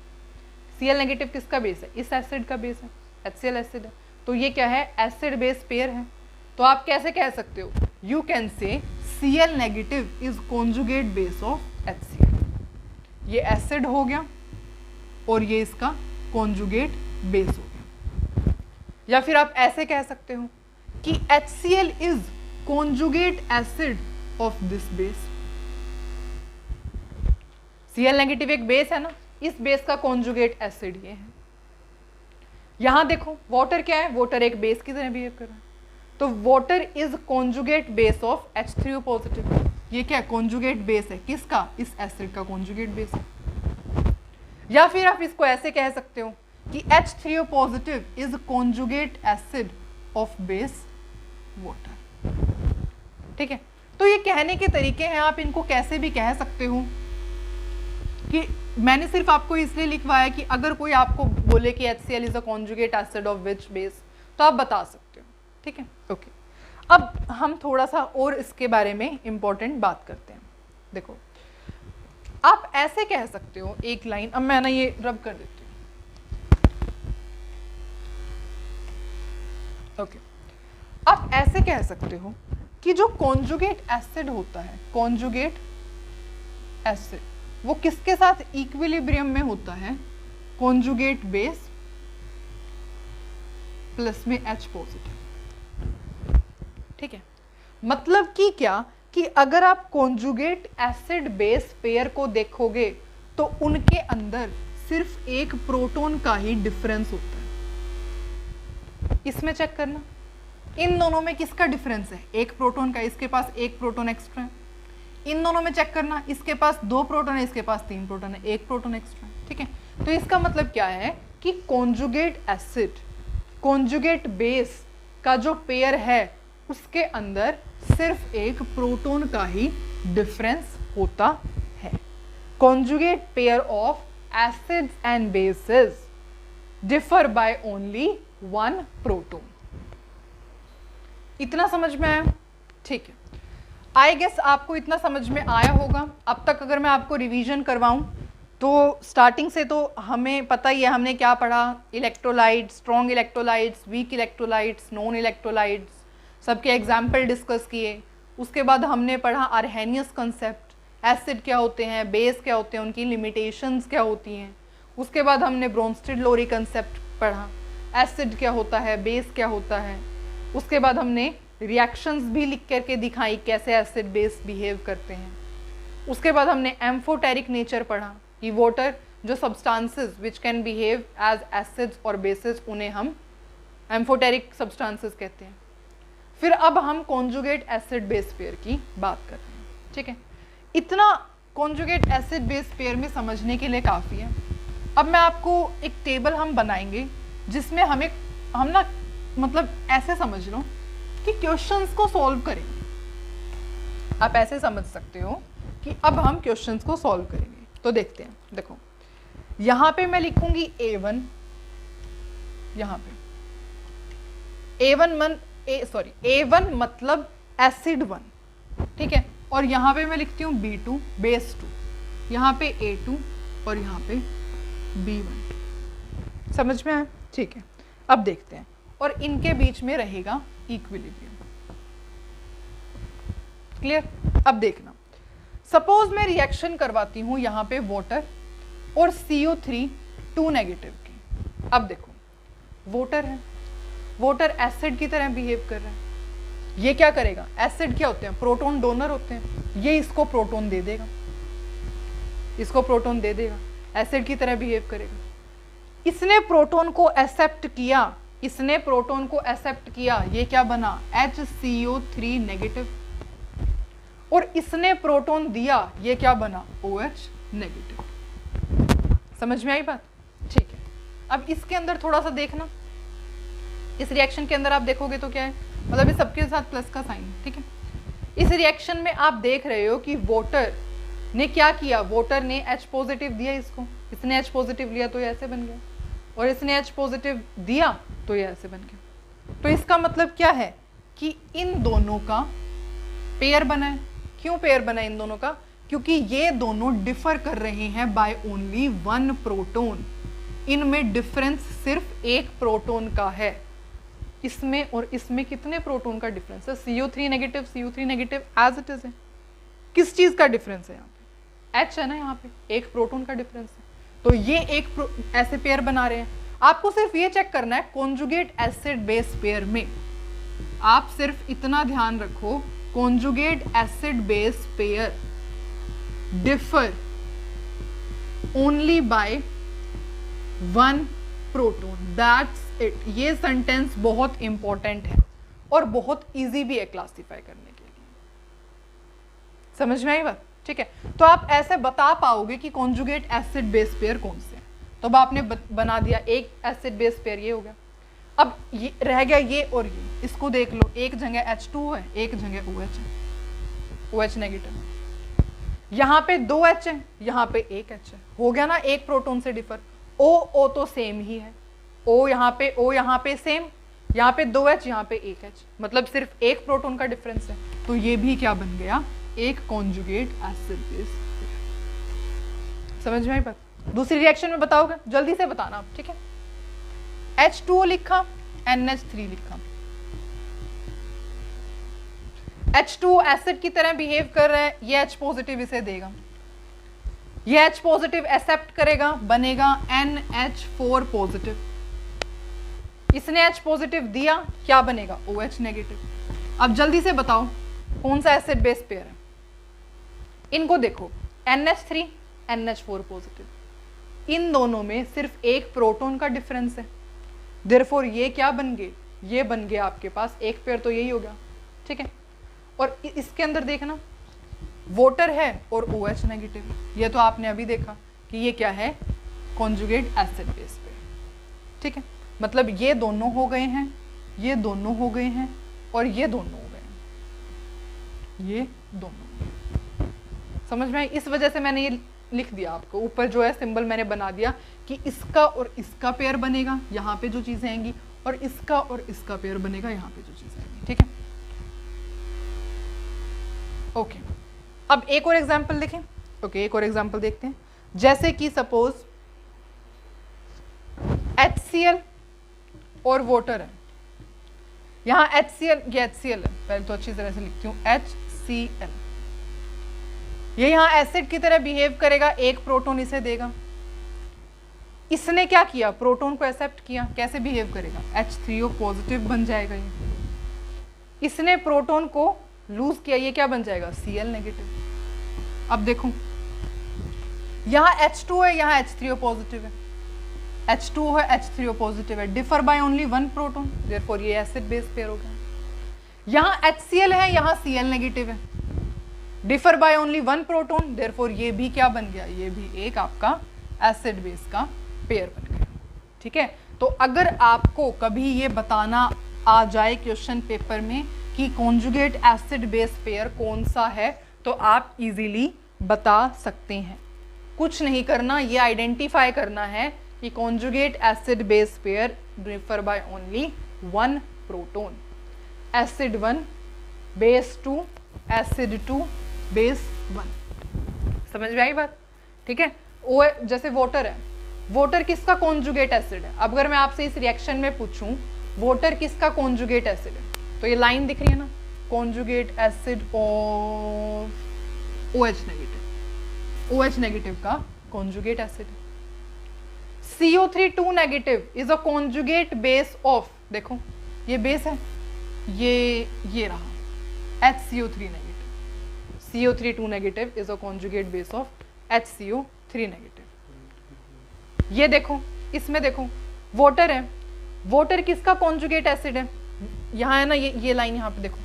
Cl नेगेटिव किसका बेस है, इस एसिड का बेस है, HCl एसिड है, तो ये क्या है, एसिड बेस पेयर है। तो आप कैसे कह सकते हो, you can say Cl negative is conjugate base of HCl। ये एसिड हो गया और ये इसका कॉन्जुगेट बेस हो गया। या फिर आप ऐसे कह सकते हो कि HCl is conjugate acid of this base. Cl negative एक बेस है ना, इस बेस का कॉन्जुगेट एसिड ये है। यहां देखो वाटर क्या है, वाटर एक बेस की तरह बिहेव कर रहा है, तो water is conjugate base of H3O positive. ये क्या कॉन्जुगेट बेस है, किसका, इस एसिड का कॉन्जुगेट बेस है। या फिर आप इसको ऐसे कह सकते हो कि H3O positive is conjugate acid of base water, ठीक है। तो ये कहने के तरीके हैं, आप इनको कैसे भी कह सकते हो। कि मैंने सिर्फ आपको इसलिए लिखवाया कि अगर कोई आपको बोले कि HCl is a conjugate acid of which base, तो आप बता सकते हो, ठीक है। ओके, अब हम थोड़ा सा और इसके बारे में इंपॉर्टेंट बात करते हैं। देखो आप ऐसे कह सकते हो एक लाइन, अब मैं ना ये रब कर देती हूँ। ओके, आप ऐसे कह सकते हो कि जो कॉन्जुगेट एसिड होता है, कॉन्जुगेट एसिड वो किसके साथ इक्विलिब्रियम में होता है? कॉन्जुगेट बेस प्लस में H पॉजिटिव। ठीक है, मतलब कि क्या कि अगर आप कॉन्जुगेट एसिड बेस पेयर को देखोगे तो उनके अंदर सिर्फ एक प्रोटॉन का ही डिफरेंस होता है। इसमें चेक करना, इन दोनों में किसका डिफरेंस है? एक प्रोटॉन का, इसके पास एक प्रोटॉन एक्स्ट्रा है। इन दोनों में चेक करना, इसके पास 2 प्रोटॉन है, इसके पास 3 प्रोटॉन है, एक प्रोटॉन एक्स्ट्रा है। ठीक है, तो इसका मतलब क्या है कि कॉन्जुगेट एसिड कॉन्जुगेट बेस का जो पेयर है उसके अंदर सिर्फ एक प्रोटॉन का ही डिफरेंस होता है। Conjugate pair of acids and bases differ by only 1 proton. इतना समझ में आया? ठीक है, आई गेस आपको इतना समझ में आया होगा। अब तक अगर मैं आपको रिवीजन करवाऊं तो स्टार्टिंग से तो हमें पता ही है हमने क्या पढ़ा। Electrolytes, strong electrolytes, weak electrolytes, non electrolytes, सबके एग्जाम्पल डिस्कस किए। उसके बाद हमने पढ़ा आर्हेनियस कंसेप्ट, एसिड क्या होते हैं, बेस क्या होते हैं, उनकी लिमिटेशंस क्या होती हैं। उसके बाद हमने ब्रोंस्टेड-लोरी कंसेप्ट पढ़ा, एसिड क्या होता है, बेस क्या होता है। उसके बाद हमने रिएक्शंस भी लिख करके दिखाई कैसे एसिड बेस बिहेव करते हैं। उसके बाद हमने एम्फोटेरिक नेचर पढ़ा कि वाटर जो substances which can behave as acids और बेसिस उन्हें हम एम्फोटेरिक सब्सटेंसेस कहते हैं। फिर अब हम कॉन्जुगेट एसिड बेस पेयर की बात कर रहे हैं। ठीक है, इतना कॉन्जुगेट एसिड बेस पेयर में समझने के लिए काफ़ी है। अब मैं आपको एक टेबल हम बनाएंगे जिसमें हम ना मतलब ऐसे समझ लो कि क्वेश्चंस को सॉल्व करेंगे। आप ऐसे समझ सकते हो कि अब हम क्वेश्चंस को सॉल्व करेंगे। तो देखते हैं, देखो यहां पे मैं लिखूंगी A1, यहां पे A1 मतलब एसिड 1। ठीक है, और यहां पे मैं लिखती हूँ B2 बेस 2, यहां पे A2 और यहां पे B1। समझ में आया? ठीक है, अब देखते हैं। और इनके बीच में रहेगा इक्विलिब्रियम। क्लियर? अब देखना, सपोज मैं रिएक्शन करवाती हूं यहां पे वाटर और CO3 2 नेगेटिव की। अब देखो वाटर है, वाटर एसिड की तरह बिहेव कर रहा है। ये क्या करेगा? एसिड क्या होते हैं? प्रोटॉन डोनर होते हैं। ये इसको प्रोटॉन दे देगा, इसको प्रोटॉन दे देगा, एसिड की तरह बिहेव करेगा। इसने प्रोटॉन को एक्सेप्ट किया, इसने प्रोटॉन को एक्सेप्ट किया, ये क्या बना? HCO3 negative. और इसने प्रोटॉन दिया, ये क्या बना? OH negative. समझ में आई बात? ठीक है, अब इसके अंदर थोड़ा सा देखना, इस रिएक्शन के अंदर आप देखोगे तो क्या है, मतलब इस सबके साथ प्लस का साइन। ठीक है, इस रिएक्शन में आप देख रहे हो कि वाटर ने क्या किया, वाटर ने H पॉजिटिव दिया इसको, इसने H पॉजिटिव लिया तो ये ऐसे बन गया, और इसने H पॉजिटिव दिया तो ये ऐसे बन गया। तो इसका मतलब क्या है कि इन दोनों का पेयर बना है। क्यों पेयर बना है इन दोनों का? क्योंकि ये दोनों डिफर कर रहे हैं बाय ओनली 1 प्रोटॉन। इनमें डिफरेंस सिर्फ एक प्रोटॉन का है। इसमें और इसमें कितने प्रोटॉन का डिफरेंस है? CO3 negative as it is है। किस चीज का डिफरेंस है? यहाँ पे H है ना, यहाँ पे एक प्रोटॉन का डिफरेंस है। तो ये एक ऐसे पेयर बना रहे हैं। आपको सिर्फ ये चेक करना है कॉन्जुगेट एसिड बेस पेयर में, आप सिर्फ इतना ध्यान रखो, conjugate acid base pair differ only by 1 proton, that's it. ये सेंटेंस बहुत इंपॉर्टेंट है और बहुत इजी भी है क्लासिफाई करने के लिए। समझ में आई बात? ठीक है, तो आप ऐसे बता पाओगे कि कॉन्जुगेट एसिड बेस पेयर कौन से हैं। तो अब आपने बना दिया, एक एसिड बेस पेयर ये हो गया। अब ये रह गया ये और ये, इसको देख लो, एक जगह H2 है, एक जगह OH है, OH नेगेटिव। यहाँ पे 2 H है, यहाँ पे 1 H है, हो गया ना एक प्रोटॉन से डिफर। O तो सेम ही है, O यहाँ पे सेम, यहाँ पे 2 H, यहाँ पे 1 H, मतलब सिर्फ एक प्रोटॉन का डिफरेंस है। तो ये भी क्या बन गया? एक कॉन्जुगेट एसिड बेस पेयर। समझ में आई बात? दूसरी रिएक्शन में बताओगे, जल्दी से बताना आप। ठीक है, H2O लिखा, NH3 लिखा। H2O एसिड की तरह बिहेव कर रहा है, ये H पॉजिटिव इसे देगा। ये H पॉजिटिव एक्सेप्ट करेगा, बनेगा NH4 पॉजिटिव। इसने H पॉजिटिव दिया, क्या बनेगा? OH negative. अब जल्दी से बताओ कौन सा एसिड बेस पेयर है? इनको देखो, NH3 NH4 पॉजिटिव, इन दोनों में सिर्फ एक प्रोटॉन का डिफरेंस है। देयरफॉर ये क्या बन गए? ये बन गया आपके पास एक पेयर, तो यही हो गया, ठीक है। और इसके अंदर देखना वाटर है और OH नेगेटिव, ये तो आपने अभी देखा कि ये क्या है? कॉन्जुगेट एसिड बेस पेयर, ठीक है। मतलब ये दोनों हो गए हैं, ये दोनों हो गए हैं और ये दोनों हो गए हैं, ये दोनों। समझ में आई? इस वजह से मैंने ये लिख दिया आपको ऊपर जो है सिंबल मैंने बना दिया कि इसका और इसका पेयर बनेगा यहाँ पे जो चीजें आएंगी, और इसका और इसका पेयर बनेगा यहाँ पे जो चीजें आएंगी, ठीक है। ओके, अब एक और एग्जांपल देखें। ओके, एक और एग्जांपल देखते हैं। जैसे कि सपोज HCl और वाटर है, यहाँ HCl, ये HCl है, पहले तो अच्छी तरह से लिखती हूँ, HCl। ये यहाँ एसिड की तरह बिहेव करेगा, एक प्रोटॉन इसे देगा। इसने क्या किया? प्रोटॉन को एक्सेप्ट किया, कैसे बिहेव करेगा? H3O पॉजिटिव बन जाएगा ये। इसने प्रोटॉन को लूज किया, ये क्या बन जाएगा? Cl negative. अब देखो यहाँ H2 है, यहाँ H3O पॉजिटिव है, H2O है, H3O पॉजिटिव है, differ by only one proton, therefore ये एसिड बेस पेयर हो गया। यहाँ HCl है, यहाँ Cl नेगेटिव है, differ by only one proton, therefore ये भी क्या बन गया? ये भी एक आपका एसिड बेस का पेयर बन गया, ठीक है। तो अगर आपको कभी ये बताना आ जाए क्वेश्चन पेपर में कि कॉन्जुगेट एसिड बेस पेयर कौन सा है, तो आप इजीली बता सकते हैं। कुछ नहीं करना, ये आइडेंटिफाई करना है कि conjugate acid base pair differ by only one proton, acid 1 base 2, acid 2 base 1। समझ में आई बात? ठीक है। ओ जैसे वाटर है, वाटर किसका कॉन्जुगेट एसिड है? अब अगर मैं आपसे इस रिएक्शन में पूछूं वाटर किसका कॉन्जुगेट एसिड है, तो ये लाइन दिख रही है ना, conjugate acid of OH negative, OH negative का conjugate acid. CO3 2 negative is a conjugate base of, देखो ये बेस है, ये रहा HCO3 negative. CO3 2 negative is a conjugate base of HCO3 negative. ये देखो, इसमें देखो वाटर है, वाटर किसका कॉन्जुगेट एसिड है? यहाँ है ना, ये लाइन यहाँ पे देखो,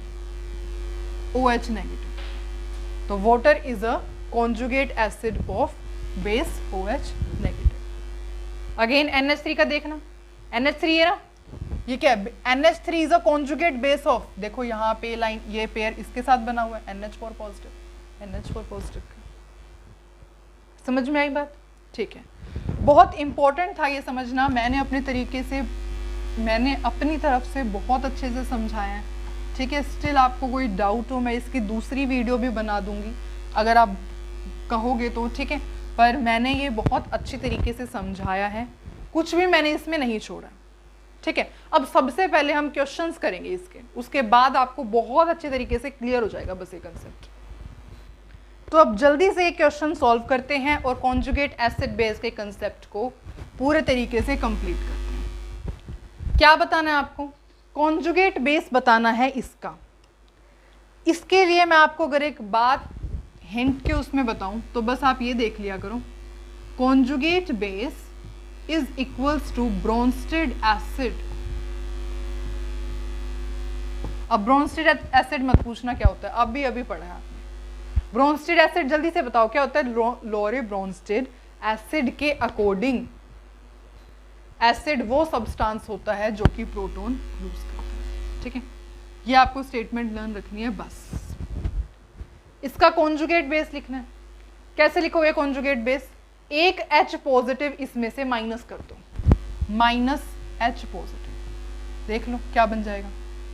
OH नेगेटिव। तो water is a conjugate acid of base OH negative. Again NH3 का देखना, NH3 है ना, ये क्या है? NH3 is a conjugate base of, देखो यहाँ पे लाइन, ये पेयर इसके साथ बना हुआ है NH4 पॉजिटिव, NH4 पॉजिटिव का। समझ में आई बात? ठीक है, बहुत इंपॉर्टेंट था ये समझना। मैंने अपने तरीके से, मैंने अपनी तरफ से बहुत अच्छे से समझाया है, ठीक है। स्टिल आपको कोई डाउट हो, मैं इसकी दूसरी वीडियो भी बना दूंगी अगर आप कहोगे तो, ठीक है। पर मैंने ये बहुत अच्छी तरीके से समझाया है, कुछ भी मैंने इसमें नहीं छोड़ा, ठीक है। अब सबसे पहले हम क्वेश्चंस करेंगे इसके, उसके बाद आपको बहुत अच्छे तरीके से क्लियर हो जाएगा बस ये कंसेप्ट। तो अब जल्दी से एक क्वेश्चन सॉल्व करते हैं और कॉन्जुगेट एसिड बेस के कंसेप्ट को पूरे तरीके से कंप्लीट करते हैं। क्या बताना है आपको? कॉन्जुगेट बेस बताना है इसका। इसके लिए मैं आपको अगर एक बात हिंट के उसमें बताऊं तो बस आप ये देख लिया करो, conjugate base is equals to Bronsted acid. अब ब्रोंस्टेड एसिड मत पूछना क्या होता है, अभी पढ़ा है आपने। ब्रोंस्टेड एसिड जल्दी से बताओ क्या होता है? लोरे ब्रोंस्टेड एसिड के अकॉर्डिंग एसिड वो सब्सटेंस होता है जो कि प्रोटॉन लूज करता है, ठीक है। ये आपको स्टेटमेंट लर्न रखनी है बस। इसका कॉन्जुगेट बेस लिखना है। कैसे लिखोगे कॉन्जुगेट बेस? एक H पॉजिटिव इसमें से माइनस कर दो, -H पॉजिटिव, देख लो क्या बन जाएगा।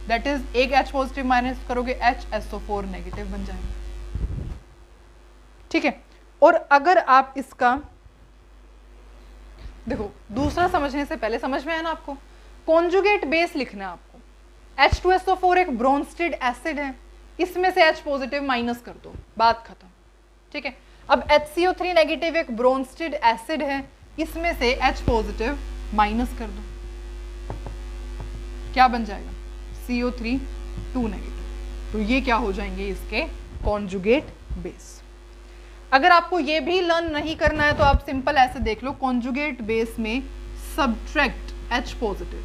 दैट इज एक H पॉजिटिव माइनस करोगे HSO4 नेगेटिव बन जाएगा, ठीक है। और अगर आप इसका देखो, दूसरा समझने से पहले समझ में आया ना आपको, कॉन्जुगेट बेस लिखना है आपको। H2SO4 एक ब्रोंस्टेड एसिड है, इसमें से H पॉजिटिव माइनस कर दो, बात खत्म, ठीक है। अब HCO3 नेगेटिव एक ब्रोंस्टेड एसिड है, इसमें से H पॉजिटिव माइनस कर दो, क्या बन जाएगा? CO3 2 negative. तो ये क्या हो जाएंगे? इसके कॉन्जुगेट बेस। अगर आपको ये भी लर्न नहीं करना है तो आप सिंपल ऐसे देख लो, कॉन्जुगेट बेस में subtract H positive.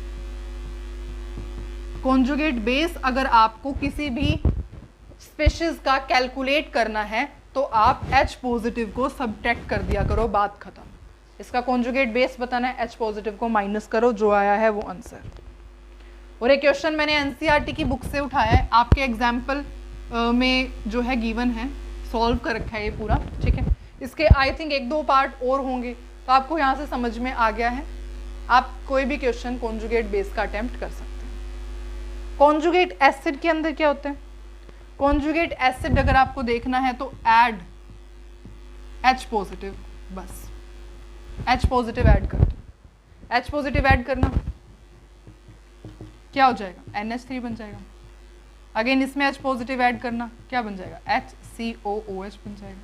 Conjugate base अगर आपको किसी भी स्पेशीज का कैलकुलेट करना है तो आप H पॉजिटिव को सब्ट्रैक्ट कर दिया करो, बात खत्म। इसका कॉन्जुगेट बेस बताना है, H पॉजिटिव को माइनस करो, जो आया है वो आंसर। और एक क्वेश्चन मैंने एनसीईआरटी की बुक से उठाया है, आपके एग्जाम्पल में जो है गिवन है, सॉल्व कर रखा है ये पूरा, ठीक है। इसके आई थिंक 1-2 पार्ट और होंगे, तो आपको यहाँ से समझ में आ गया है। आप कोई भी क्वेश्चन कॉन्जुगेट बेस का अटेम्प्ट कर सकते हैं। कॉन्जुगेट एसिड के अंदर क्या होता है? कॉन्जुगेट एसिड अगर आपको देखना है तो ऐड H पॉजिटिव, बस H पॉजिटिव ऐड कर दो। H पॉजिटिव ऐड करना क्या हो जाएगा? NH3 बन जाएगा। अगेन इसमें H पॉजिटिव ऐड करना क्या बन जाएगा? HCOOH बन जाएगा।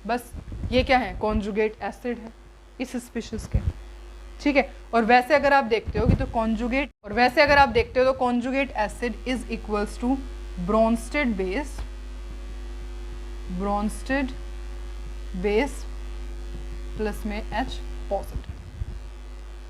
बस ये क्या है? कॉन्जुगेट एसिड है इस स्पीशीज के, ठीक है। और वैसे अगर आप देखते हो कि तो conjugate acid is equals to Bronsted base plus में H पॉजिटिव,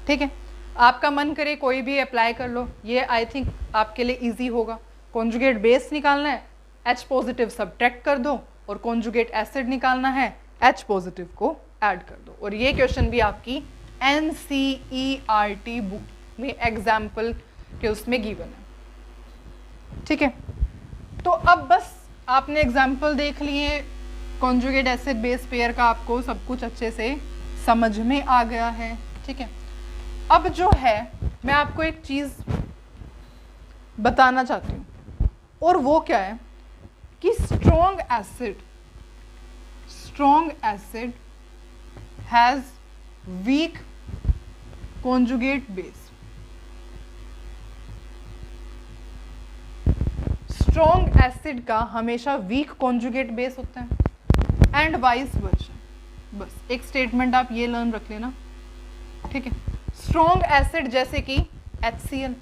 ठीक है। आपका मन करे कोई भी अप्लाई कर लो, ये आई थिंक आपके लिए इजी होगा। कॉन्जुगेट बेस निकालना है, H पॉजिटिव सब्ट्रैक्ट कर दो, और कॉन्जुगेट एसिड निकालना है, H पॉजिटिव को ऐड कर दो। और ये क्वेश्चन भी आपकी NCERT बुक में एग्जाम्पल के उसमें गिवन है, ठीक है। तो अब बस आपने एग्जाम्पल देख लिए, कॉन्जुगेट एसिड बेस पेयर का आपको सब कुछ अच्छे से समझ में आ गया है, ठीक है। अब जो है मैं आपको एक चीज़ बताना चाहती हूँ, और वो क्या है कि strong acid has week conjugate base. Strong acid का हमेशा वीक कॉन्जुगेट बेस होता है एंड वाइस वर्सा। बस एक स्टेटमेंट आप ये लर्न रख लेना, ठीक है। स्ट्रॉन्ग एसिड जैसे कि HCl,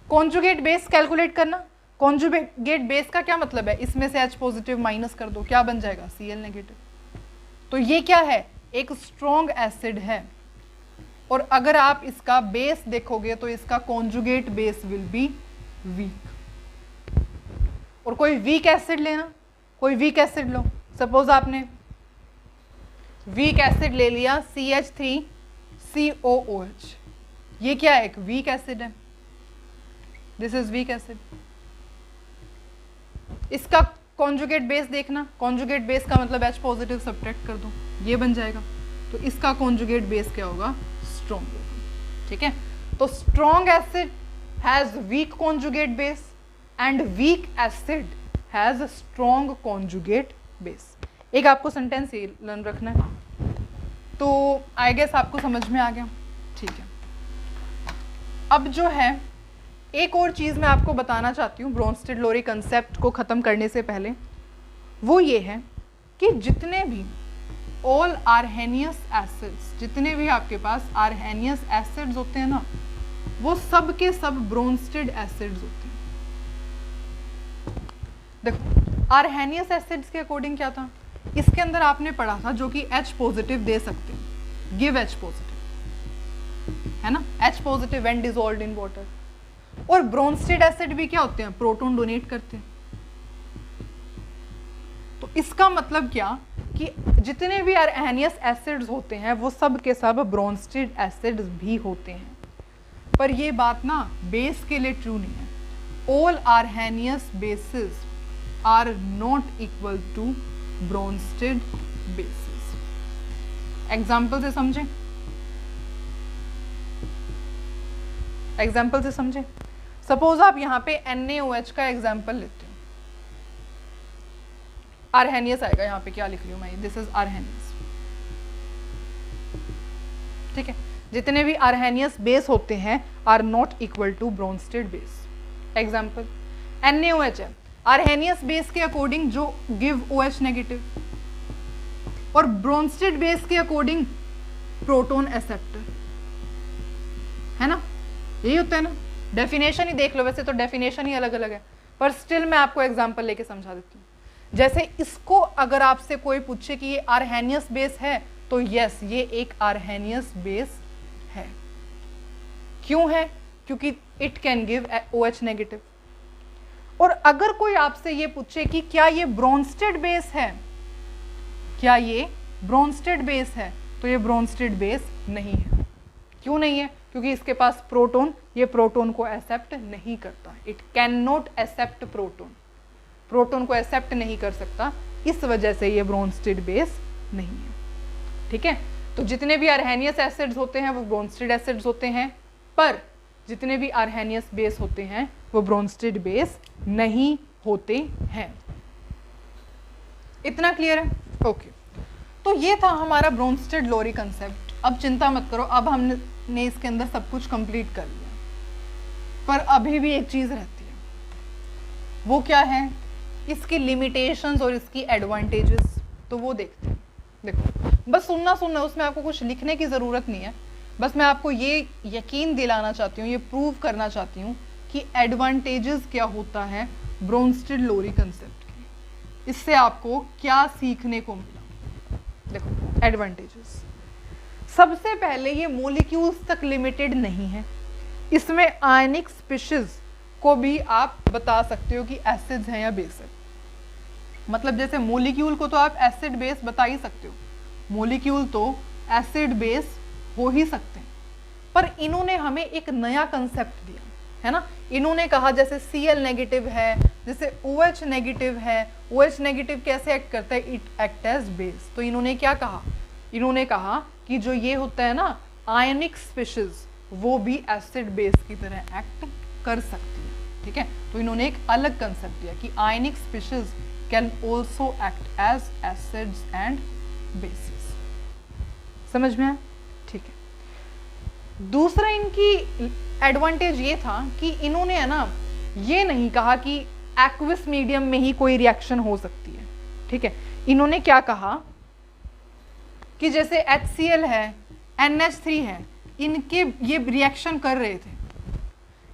कॉन्जुगेट बेस कैलकुलेट करना। कॉन्जुगेट बेस का क्या मतलब है? इसमें से H पॉजिटिव माइनस कर दो, क्या बन जाएगा? Cl negative. तो ये क्या है? एक स्ट्रॉन्ग एसिड है, और अगर आप इसका बेस देखोगे तो इसका conjugate base will be weak. और कोई वीक एसिड लेना, कोई वीक एसिड लो, सपोज आपने वीक एसिड ले लिया CH3COOH, ये क्या है? एक वीक एसिड है, दिस इज वीक एसिड। इसका कॉन्जुगेट बेस देखना, कॉन्जुगेट बेस का मतलब H पॉजिटिव सब्ट्रैक्ट कर दो, ये बन जाएगा। तो इसका कॉन्जुगेट बेस क्या होगा? स्ट्रॉन्ग होगा, ठीक है। तो strong acid has week conjugate base and weak acid has strong conjugate base. एक आपको सेंटेंस ये लर्न रखना है, तो आई गेस आपको समझ में आ गया, ठीक है। अब जो है एक और चीज़ मैं आपको बताना चाहती हूँ ब्रोंस्टेड-लोरी कंसेप्ट को ख़त्म करने से पहले, वो ये है कि जितने भी ऑल आर्हेनियस एसिड्स, जितने भी आपके पास आर्हेनियस एसिड्स होते हैं ना, वो सब के सब ब्रोंस्टेड एसिड्स होते हैं। देखो आर्हेनियस एसिड्स के अकॉर्डिंग क्या था, इसके अंदर आपने पढ़ा था जो कि H पॉजिटिव दे सकते हैं, गिव H पॉजिटिव, है ना, H positive when dissolved in water. और ब्रोंस्टेड एसिड भी क्या होते हैं? प्रोटॉन डोनेट करते हैं। तो इसका मतलब क्या कि जितने भी आर्हेनियस एसिड्स होते हैं वो सब के सब ब्रोंस्टेड एसिड्स भी होते हैं। पर ये बात ना बेस के लिए ट्रू नहीं है। All Arrhenius bases are not equal to Bronsted bases. Example से समझें, एग्जाम्पल से समझें। सपोज आप यहाँ पे NaOH का एग्जाम्पल लेते हो, आर्हेनियस आएगा, यहाँ पे क्या लिख रही हूँ मैं, दिस इज आर्हेनियस, ठीक है। जितने भी आर्हेनियस बेस होते हैं are not equal to Bronsted base. Example NaOH है, आर्हेनियस बेस के अकॉर्डिंग जो गिव OH नेगेटिव, और ब्रोंस्टेड बेस के अकॉर्डिंग प्रोटॉन एक्सेप्टर, है ना, यही होता है ना। डेफिनेशन ही देख लो, वैसे तो डेफिनेशन ही अलग अलग है, पर स्टिल मैं आपको एग्जांपल लेके समझा देती हूँ। जैसे इसको अगर आपसे कोई पूछे कि ये आर्हेनियस बेस है, तो यस, ये एक आर्हेनियस बेस है। क्यों है? क्योंकि it can give OH negative. और अगर कोई आपसे ये पूछे कि क्या ये ब्रोंस्टेड बेस है, क्या ये ब्रोंस्टेड बेस है, तो ये ब्रोंस्टेड बेस नहीं है। क्यों नहीं है? क्योंकि इसके पास प्रोटॉन, ये प्रोटॉन को एक्सेप्ट नहीं करता। It can not accept proton, proton को एक्सेप्ट नहीं कर सकता, इस वजह से ये ब्रोंस्टेड बेस नहीं है। ठीक है, तो जितने भी आर्हेनियस एसिड्स होते हैं वो ब्रोंस्टेड एसिड्स होते हैं, पर जितने भी आर्हेनियस बेस होते हैं वो ब्रोंस्टेड बेस नहीं होते हैं। इतना क्लियर है? ओके, तो ये था हमारा ब्रोंस्टेड लोरी कंसेप्ट। अब चिंता मत करो, अब हमने इसके अंदर सब कुछ कंप्लीट कर लिया, पर अभी भी एक चीज रहती है, वो क्या है? इसकी लिमिटेशंस और इसकी एडवांटेजेस। तो वो देखते हैं। देखो, बस सुनना, उसमें आपको कुछ लिखने की जरूरत नहीं है, बस मैं आपको ये यकीन दिलाना चाहती हूँ, ये प्रूव करना चाहती हूँ कि एडवांटेजेस क्या होता है ब्रोंस्टेड लोरी कंसेप्ट के, इससे आपको क्या सीखने को मिला। देखो एडवांटेजेस, सबसे पहले ये मॉलिक्यूल्स तक लिमिटेड नहीं है, इसमें आयनिक स्पीशीज को भी आप बता सकते हो कि एसिड्स हैं या बेस है। मतलब जैसे मॉलिक्यूल को तो आप एसिड बेस बता ही सकते हो, मॉलिक्यूल तो एसिड बेस हो ही सकते हैं, पर इन्होंने हमें एक नया कंसेप्ट दिया है ना। इन्होंने कहा जैसे Cl नेगेटिव है, जैसे OH नेगेटिव है, OH नेगेटिव कैसे एक्ट करता है? It act as base. तो इन्होंने क्या कहा? इन्होंने कहा कि जो ये होता है ना आयनिक स्पीशीज, वो भी एसिड बेस की तरह एक्ट कर सकती है। ठीक है, तो इन्होंने एक अलग कंसेप्ट दिया कि ionic species can also act as acids and bases. समझ में आया? ठीक है, दूसरा इनकी एडवांटेज ये था कि इन्होंने है ना ये नहीं कहा कि एक्विस मीडियम में ही कोई रिएक्शन हो सकती है। ठीक है, इन्होंने क्या कहा कि जैसे HCl है, NH3 है, इनके ये रिएक्शन कर रहे थे,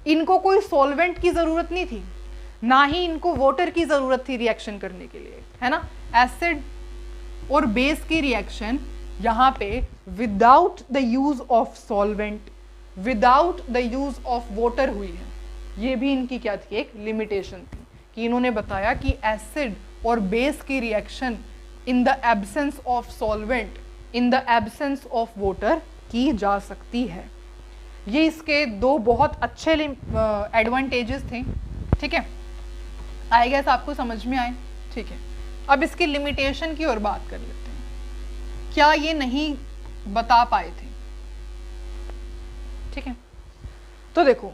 इनको कोई सॉल्वेंट की जरूरत नहीं थी, ना ही इनको वाटर की जरूरत थी रिएक्शन करने के लिए, है ना। एसिड और बेस की रिएक्शन यहाँ पे without the use of solvent, without the use of water हुई है। ये भी इनकी क्या थी? एक लिमिटेशन थी कि इन्होंने बताया कि एसिड और बेस की reaction in the absence of solvent, in the absence of water की जा सकती है। ये इसके दो बहुत अच्छे एडवांटेजेस थे। ठीक है, आई गेस आपको समझ में आए। ठीक है, अब इसकी लिमिटेशन की ओर बात कर लेते हैं, क्या ये नहीं बता पाए थे। ठीक है, तो देखो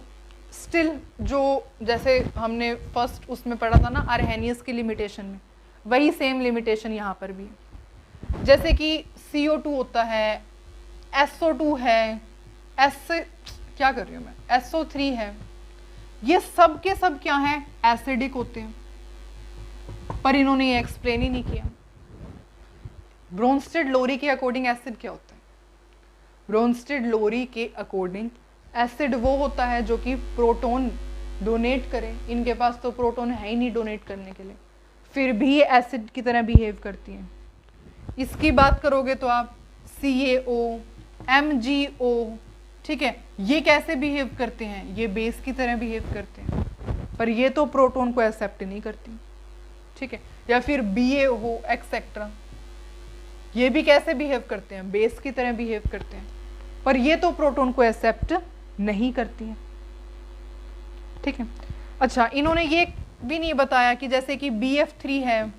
स्टिल जो जैसे हमने फर्स्ट उसमें पढ़ा था ना आर्हेनियस की लिमिटेशन में, वही सेम लिमिटेशन यहाँ पर भी है। जैसे कि CO2 होता है, SO2 है, क्या कर रही हूँ मैं, SO3 है, ये सब के सब क्या हैं? एसिडिक होते हैं, पर इन्होंने ये एक्सप्लेन ही नहीं किया। ब्रोंस्टेड लोरी के अकॉर्डिंग एसिड क्या होता है? ब्रोंस्टेड लोरी के अकॉर्डिंग एसिड वो होता है जो कि प्रोटॉन डोनेट करे। इनके पास तो प्रोटॉन है ही नहीं डोनेट करने के लिए, फिर भी ये एसिड की तरह बिहेव करती हैं। इसकी बात करोगे तो आप CaO, MgO, ठीक है, ये कैसे बिहेव करते हैं? ये बेस की तरह बिहेव करते हैं, पर ये तो प्रोटॉन को एक्सेप्ट नहीं करती। ठीक है, या फिर BaO एक्सेट्रा, ये भी कैसे बिहेव करते हैं? बेस की तरह बिहेव करते हैं, पर ये तो प्रोटॉन को एक्सेप्ट नहीं करती हैं। ठीक है, अच्छा इन्होंने ये भी नहीं बताया कि जैसे कि BF3 है,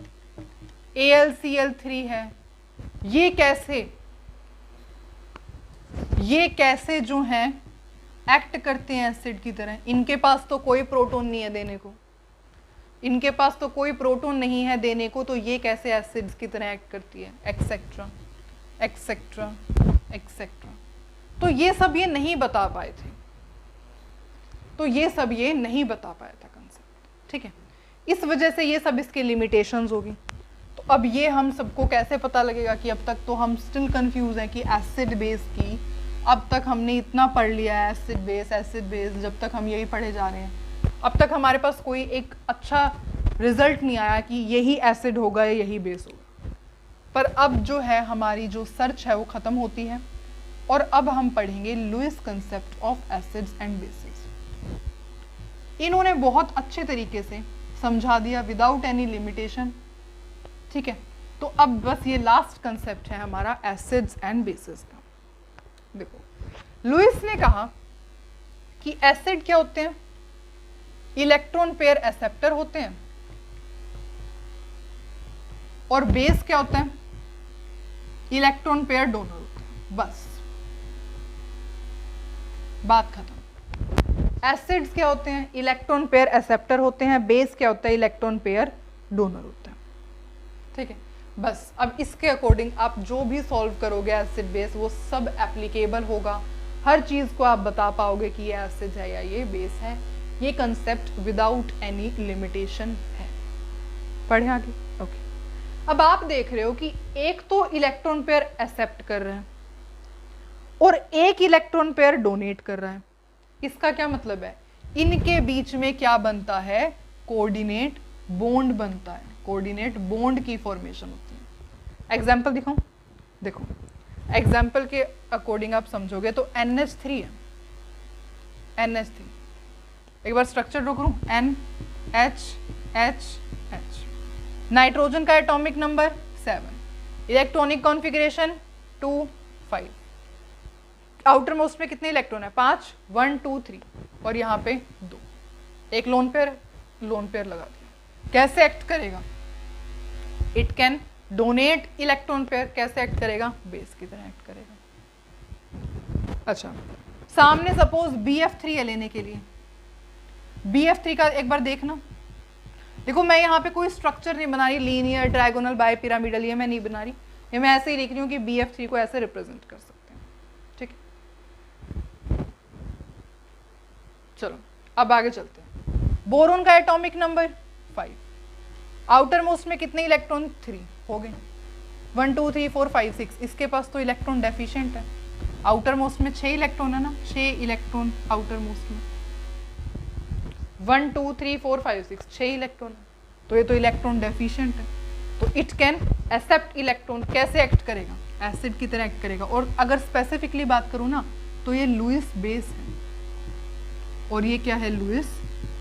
AlCl3 है, ये कैसे जो हैं एक्ट करते हैं एसिड की तरह। इनके पास तो कोई प्रोटॉन नहीं है देने को, इनके पास तो कोई प्रोटॉन नहीं है देने को, तो ये कैसे एसिड्स की तरह एक्ट करती है, एक्सेट्रा एक्सेट्रा एक्सेट्रा। तो ये सब ये नहीं बता पाए थे, तो ये सब ये नहीं बता पाया था कंसेप्ट। ठीक है, इस वजह से ये सब इसके लिमिटेशंस होगी। तो अब ये हम सबको कैसे पता लगेगा कि अब तक तो हम स्टिल कंफ्यूज हैं कि एसिड बेस की, अब तक हमने इतना पढ़ लिया है एसिड बेस, जब तक हम यही पढ़े जा रहे हैं अब तक हमारे पास कोई एक अच्छा रिजल्ट नहीं आया कि यही एसिड होगा या यही बेस होगा। पर अब जो है हमारी जो सर्च है वो ख़त्म होती है और अब हम पढ़ेंगे Lewis concept of acids and bases. इन्होंने बहुत अच्छे तरीके से समझा दिया विदाउट एनी लिमिटेशन, ठीक है। तो अब बस ये लास्ट कंसेप्ट है हमारा एसिड्स एंड बेसिस का। देखो लुईस ने कहा कि एसिड क्या होते हैं, इलेक्ट्रॉन पेयर एक्सेप्टर होते हैं, और बेस क्या होता है, इलेक्ट्रॉन पेयर डोनर होते हैं। बस बात खत्म। एसिड्स क्या होते हैं, इलेक्ट्रॉन पेयर एक्सेप्टर होते हैं, बेस क्या होता है, इलेक्ट्रॉन पेयर डोनर होता है, ठीक है। बस अब इसके अकॉर्डिंग आप जो भी सॉल्व करोगे एसिड बेस वो सब एप्लीकेबल होगा, हर चीज़ को आप बता पाओगे कि ये एसिड है या ये बेस है। ये कंसेप्ट विदाउट एनी लिमिटेशन है। पढ़े आगे, ओके। अब आप देख रहे हो कि एक तो इलेक्ट्रॉन पेयर एक्सेप्ट कर रहा है और एक इलेक्ट्रॉन पेयर डोनेट कर रहा है। इसका क्या मतलब है, इनके बीच में क्या बनता है, कोऑर्डिनेट बॉन्ड बनता है, कोऑर्डिनेट बॉन्ड की फॉर्मेशन होती है। एग्जाम्पल दिखाऊं, देखो एग्जाम्पल के अकॉर्डिंग आप समझोगे तो NH3 है, NH3, एक बार स्ट्रक्चर ड्रॉ करूं, NHHH, नाइट्रोजन का atomic number 7, electronic configuration 2 5, outer most में कितने इलेक्ट्रॉन है, 5, 1 2 3, और यहाँ पे 2, एक लोन पेयर लगा दिया। कैसे एक्ट करेगा, it can donate electron pair, कैसे एक्ट करेगा, बेस की तरह एक्ट करेगा। अच्छा, सामने सपोज BF3 है लेने के लिए, BF3 का एक बार देखना, देखो मैं यहाँ पे कोई स्ट्रक्चर नहीं बना रही, लीनियर, ट्रायगोनल, बाय पिरामिडल, ये मैं नहीं बना रही, ये मैं ऐसे ही लिख रही हूँ कि BF3 को ऐसे रिप्रेजेंट कर सकते हैं, ठीक है। चलो अब आगे चलते हैं। बोरोन का एटॉमिक नंबर 5, आउटर मोस्ट में कितने इलेक्ट्रॉन, 3 हो गए, 1 2 3 4 5 6, इसके पास तो इलेक्ट्रॉन डेफिशिएंट है, आउटर मोस्ट में 6 इलेक्ट्रॉन है ना, 6 इलेक्ट्रॉन आउटर मोस्ट में, 1 2 3 4 5 6, 6 इलेक्ट्रॉन, तो ये तो इलेक्ट्रॉन डेफिशिएंट है, तो इट कैन एक्सेप्ट इलेक्ट्रॉन, कैसे एक्ट करेगा, एसिड की तरह एक्ट करेगा। और अगर स्पेसिफिकली बात करूँ ना तो ये लुईस बेस है और ये क्या है, लुईस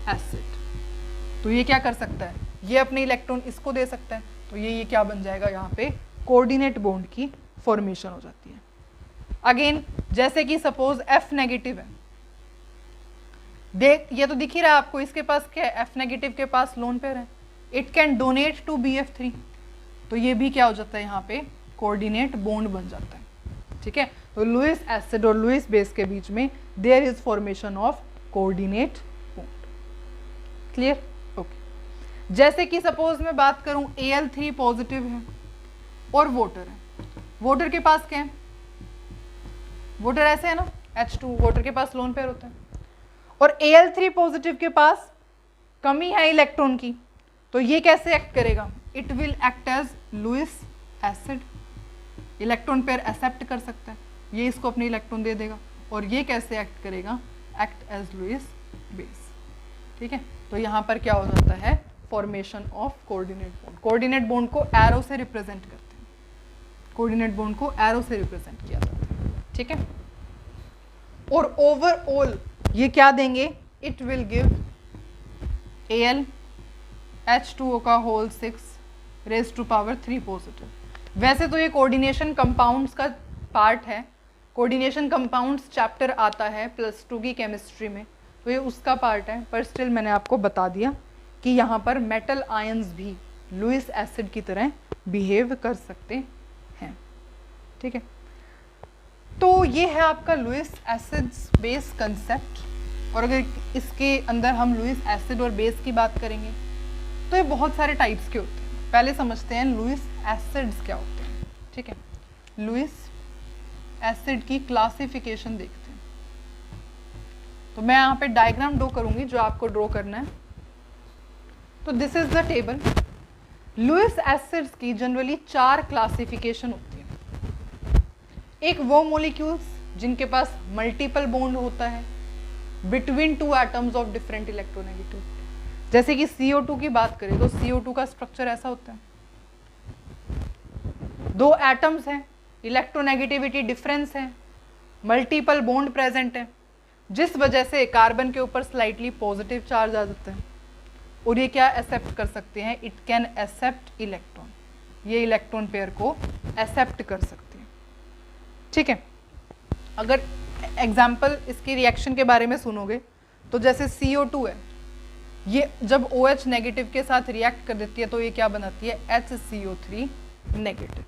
एसिड। तो ये क्या कर सकता है, ये अपने इलेक्ट्रॉन इसको दे सकता है, तो ये क्या बन जाएगा, यहाँ पे कोऑर्डिनेट बॉन्ड की फॉर्मेशन हो जाती है। अगेन जैसे कि सपोज F नेगेटिव है, देख ये तो दिख ही रहा है आपको, इसके पास क्या है, F नेगेटिव के पास लोन पेयर है, it can donate to BF3, तो ये भी क्या हो जाता है, यहाँ पे कोऑर्डिनेट बॉन्ड बन जाता है, ठीक है। तो लुईस एसिड और लुईस बेस के बीच में there is formation of coordinate bond, clear, okay. जैसे कि सपोज मैं बात करूं Al3 पॉजिटिव है और वाटर है, वाटर के पास क्या है, वाटर ऐसे है ना, H2, वाटर के पास लोन पेयर होता है, और Al3 पॉजिटिव के पास कमी है इलेक्ट्रॉन की, तो ये कैसे एक्ट करेगा, it will act as Lewis acid, electron pair accept कर सकता है, ये इसको अपने इलेक्ट्रॉन दे देगा, और ये कैसे एक्ट करेगा, एक्ट एज लुईस बेस, ठीक है। तो यहाँ पर क्या हो जाता है, formation of coordinate bond. Coordinate bond को एरो से रिप्रेजेंट करते हैं, कोऑर्डिनेट बॉन्ड को एरो से रिप्रेजेंट किया जाता है, ठीक है। और ओवरऑल ये क्या देंगे, it will give Al H2O का whole 6 raise to power 3 positive. वैसे तो ये कोऑर्डिनेशन कंपाउंड्स का पार्ट है, कोऑर्डिनेशन कंपाउंड्स चैप्टर आता है +2 की केमिस्ट्री में, तो ये उसका पार्ट है, पर स्टिल मैंने आपको बता दिया कि यहाँ पर मेटल आयंस भी लुईस एसिड की तरह बिहेव कर सकते हैं, ठीक है। तो ये है आपका लुईस एसिड्स बेस कंसेप्ट, और अगर इसके अंदर हम लुईस एसिड और बेस की बात करेंगे तो ये बहुत सारे टाइप्स के होते हैं। पहले समझते हैं लुईस एसिड्स क्या होते हैं, ठीक है। लुईस एसिड की क्लासिफिकेशन देखते हैं, तो मैं यहाँ पे डायग्राम ड्रॉ करूंगी जो आपको ड्रॉ करना है। तो this is the table, Lewis acids की जनरली 4 क्लासिफिकेशन होती है। एक वो मॉलिक्यूल्स जिनके पास मल्टीपल बॉन्ड होता है between 2 atoms of different electronegative. जैसे कि CO2 की बात करें तो CO2 का स्ट्रक्चर ऐसा होता है, 2 एटम्स हैं, इलेक्ट्रोनेगेटिविटी डिफरेंस है, मल्टीपल बॉन्ड प्रेजेंट है, जिस वजह से कार्बन के ऊपर स्लाइटली पॉजिटिव चार्ज आ जाता है और ये क्या एक्सेप्ट कर सकते हैं, इट कैन एक्सेप्ट इलेक्ट्रॉन, ये इलेक्ट्रॉन पेयर को एक्सेप्ट कर सकते हैं। ठीक है, अगर एग्जाम्पल इसकी रिएक्शन के बारे में सुनोगे तो जैसे CO2 है, ये जब OH नेगेटिव के साथ रिएक्ट कर देती है तो ये क्या बनाती है, HCO3 नेगेटिव।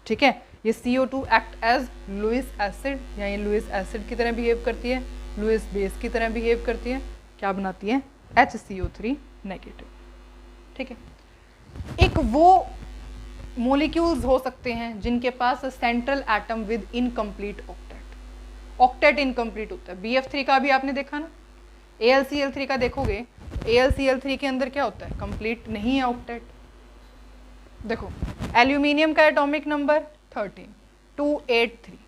ठीक है, ये CO2 act as Lewis acid, या ये लुईस एसिड की तरह बिहेव करती है, लुईस बेस की तरह बिहेव करती है, क्या बनाती है, HCO3 नेगेटिव। ठीक है, एक वो मॉलिक्यूल्स हो सकते हैं जिनके पास central atom with incomplete octet, octet incomplete होता है। BF3 का भी आपने देखा ना, AlCl3 का देखोगे, AlCl3 के अंदर क्या होता है, कंप्लीट नहीं है ऑक्टेट। देखो एल्यूमिनियम का एटॉमिक नंबर 13, 283,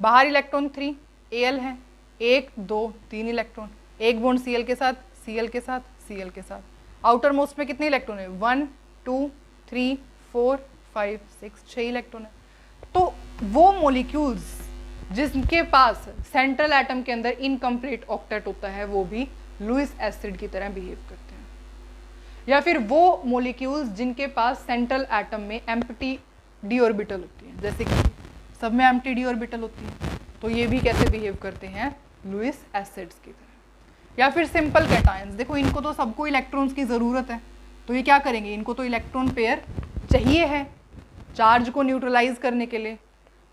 बाहर इलेक्ट्रॉन 3, Al है, 1 2 3 इलेक्ट्रॉन, एक बॉन्ड Cl के साथ, Cl के साथ, Cl के साथ, आउटर मोस्ट में कितने इलेक्ट्रॉन है, 1 2 3 4 5 6 6 इलेक्ट्रॉन है। तो वो मॉलिक्यूल्स जिनके पास सेंट्रल एटम के अंदर इनकम्प्लीट ऑक्टेट होता है वो भी लुईस एसिड की तरह बिहेव करते हैं। या फिर वो मॉलिक्यूल्स जिनके पास सेंट्रल एटम में एम्प्टी डी ऑर्बिटल होती है, जैसे कि सब में एम्प्टी डी ऑर्बिटल होती है, तो ये भी कैसे बिहेव करते हैं, लुईस एसिड्स की तरह। या फिर सिंपल कैटायंस, देखो इनको तो सबको इलेक्ट्रॉन्स की ज़रूरत है, तो ये क्या करेंगे, इनको तो इलेक्ट्रॉन पेयर चाहिए है चार्ज को न्यूट्रलाइज करने के लिए,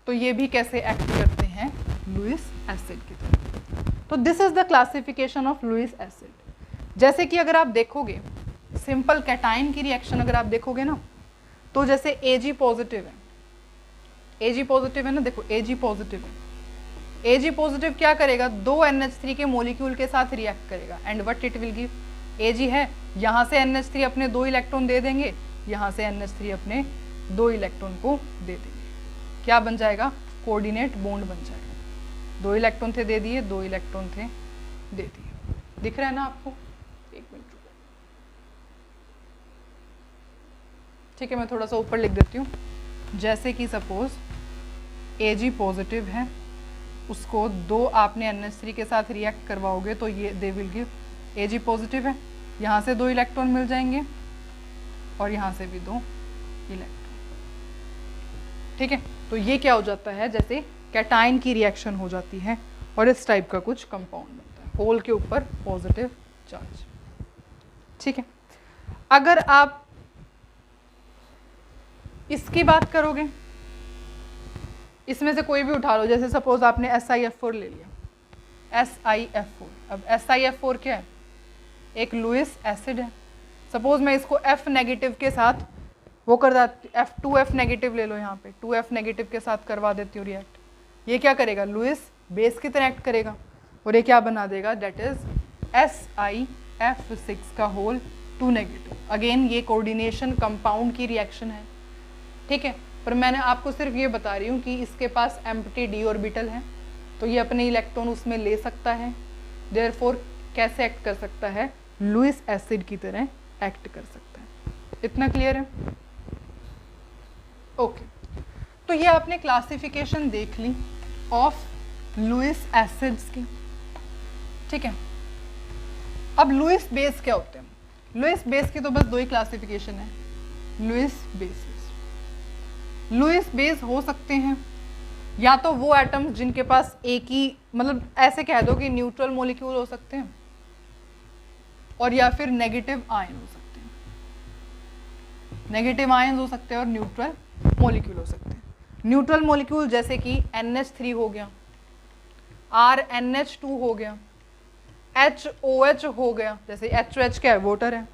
तो ये भी कैसे एक्ट करते हैं, लुईस एसिड की तरह। तो this is the classification of Lewis acid. जैसे कि अगर आप देखोगे सिंपल कैटाइन की रिएक्शन अगर आप देखोगे ना, तो जैसे Ag पॉजिटिव है, Ag पॉजिटिव है ना, देखो Ag पॉजिटिव है, Ag पॉजिटिव क्या करेगा, 2 NH3 के मॉलिक्यूल के साथ रिएक्ट करेगा and what it will give, Ag है, यहाँ से NH3 अपने 2 इलेक्ट्रॉन दे देंगे, यहाँ से NH3 अपने 2 इलेक्ट्रॉन को दे देंगे, क्या बन जाएगा, कोऑर्डिनेट बॉन्ड बन जाएगा। 2 इलेक्ट्रॉन थे दे दिए, 2 इलेक्ट्रॉन थे दे दिए, दिख रहा है ना आपको, एक मिनट। ठीक है, मैं थोड़ा सा ऊपर लिख देती हूँ। जैसे कि सपोज Ag पॉजिटिव है, उसको 2 आपने NH3 के साथ रिएक्ट करवाओगे तो ये they will give, Ag positive है, यहाँ से 2 इलेक्ट्रॉन मिल जाएंगे और यहाँ से भी 2 इलेक्ट्रॉन। ठीक है, तो ये क्या हो जाता है, जैसे कैटाइन की रिएक्शन हो जाती है और इस टाइप का कुछ कंपाउंड बनता है, होल के ऊपर पॉजिटिव चार्ज। ठीक है, अगर आप इसकी बात करोगे, इसमें से कोई भी उठा लो, जैसे सपोज आपने SiF4 ले लिया, SiF4। अब SiF4 क्या है, एक लुईस एसिड है। सपोज मैं इसको F नेगेटिव के साथ वो कर देती, F2F नेगेटिव ले लो, यहाँ पे 2F नेगेटिव के साथ करवा देती हूँ रिएक्ट, ये क्या करेगा, लुईस बेस की तरह एक्ट करेगा और ये क्या बना देगा, दैट इज SiF6 का होल 2 नेगेटिव। अगेन ये कोऑर्डिनेशन कंपाउंड की रिएक्शन है। ठीक है, पर मैंने आपको सिर्फ ये बता रही हूँ कि इसके पास एम्प्टी डी ऑर्बिटल है, तो ये अपने इलेक्ट्रॉन उसमें ले सकता है, देयरफॉर कैसे एक्ट कर सकता है, लुईस एसिड की तरह एक्ट कर सकता है। इतना क्लियर है? ओके, तो ये आपने क्लासिफिकेशन देख ली ऑफ लुईस एसिड्स की। ठीक है, अब लुईस बेस क्या होते हैं, लुईस बेस की तो बस 2 ही क्लासिफिकेशन है, लुईस बेसिस। लुईस बेस हो सकते हैं या तो वो एटम्स जिनके पास एक ही, मतलब ऐसे कह दो कि न्यूट्रल मॉलिक्यूल हो सकते हैं, और या फिर नेगेटिव आयन हो सकते हैं, नेगेटिव आयन हो सकते हैं और न्यूट्रल मॉलिक्यूल हो सकते हैं। न्यूट्रल मॉलिक्यूल जैसे कि NH3 हो गया, RNH2 हो गया, HOH हो गया, जैसे HOH क्या है, वाटर है,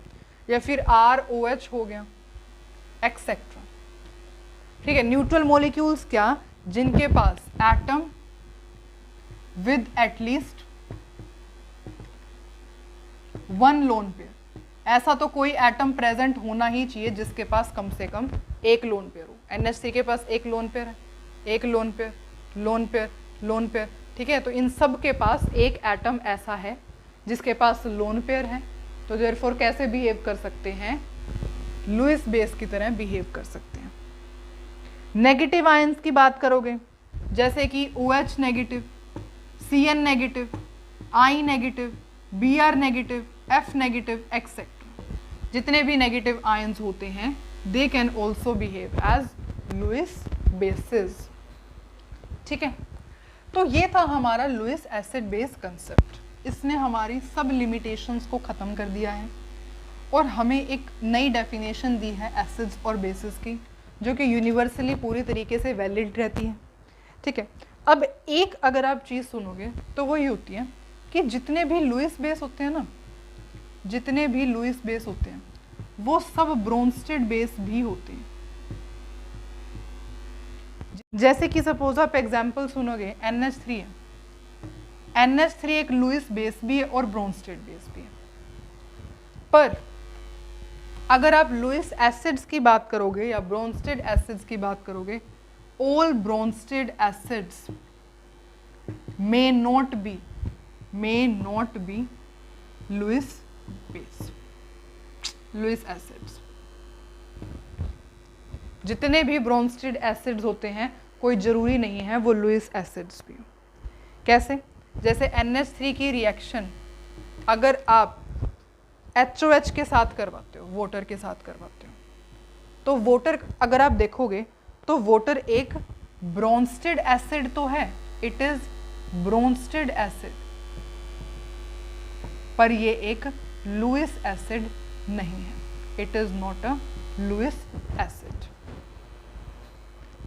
या फिर ROH हो गया, एक्सेट्रा। ठीक है, न्यूट्रल मॉलिक्यूल्स क्या, जिनके पास atom with at least 1 lone pair, ऐसा तो कोई एटम प्रेजेंट होना ही चाहिए जिसके पास कम से कम एक लोन पेयर हो। NH3 के पास एक लोन पेयर है, एक lone pair, lone pair, lone pair, ठीक है। तो इन सब के पास एक एटम ऐसा है जिसके पास लोन पेयर है, तो देयरफॉर कैसे बिहेव कर सकते हैं, लुईस बेस की तरह बिहेव कर सकते हैं। नेगेटिव आयंस की बात करोगे जैसे कि OH negative, CN negative, I negative, Br negative, F negative etcetera, जितने भी नेगेटिव आयंस होते हैं they can also behave as Lewis bases, ठीक है। तो ये था हमारा लुईस एसिड बेस कंसेप्ट। इसने हमारी सब लिमिटेशंस को ख़त्म कर दिया है और हमें एक नई डेफिनेशन दी है एसिड्स और बेसिस की, जो कि यूनिवर्सली पूरी तरीके से वैलिड रहती है, ठीक है। अब एक अगर आप चीज़ सुनोगे तो वो ये होती है कि जितने भी लुईस बेस होते हैं ना, जितने भी लुईस बेस होते हैं वो सब ब्रोंस्टेड बेस भी होते हैं। जैसे कि सपोज आप एग्जांपल सुनोगे NH3 है, NH3 एक लुईस बेस भी है और ब्रोंस्टेड बेस भी है। पर अगर आप लुईस एसिड्स की बात करोगे या ब्रोंस्टेड एसिड्स की बात करोगे, all Bronsted acids may not be Lewis base, Lewis acids. जितने भी ब्रोंस्टेड एसिड्स होते हैं कोई ज़रूरी नहीं है वो लुईस एसिड्स भी हो। कैसे? जैसे NH3 की रिएक्शन अगर आप HOH के साथ करवाते हो, वाटर के साथ करवाते हो, तो वाटर अगर आप देखोगे तो वाटर एक ब्रोंस्टेड एसिड तो है, इट इज ब्रोंस्टेड एसिड, पर ये एक लुईस एसिड नहीं है, it is not a Lewis acid.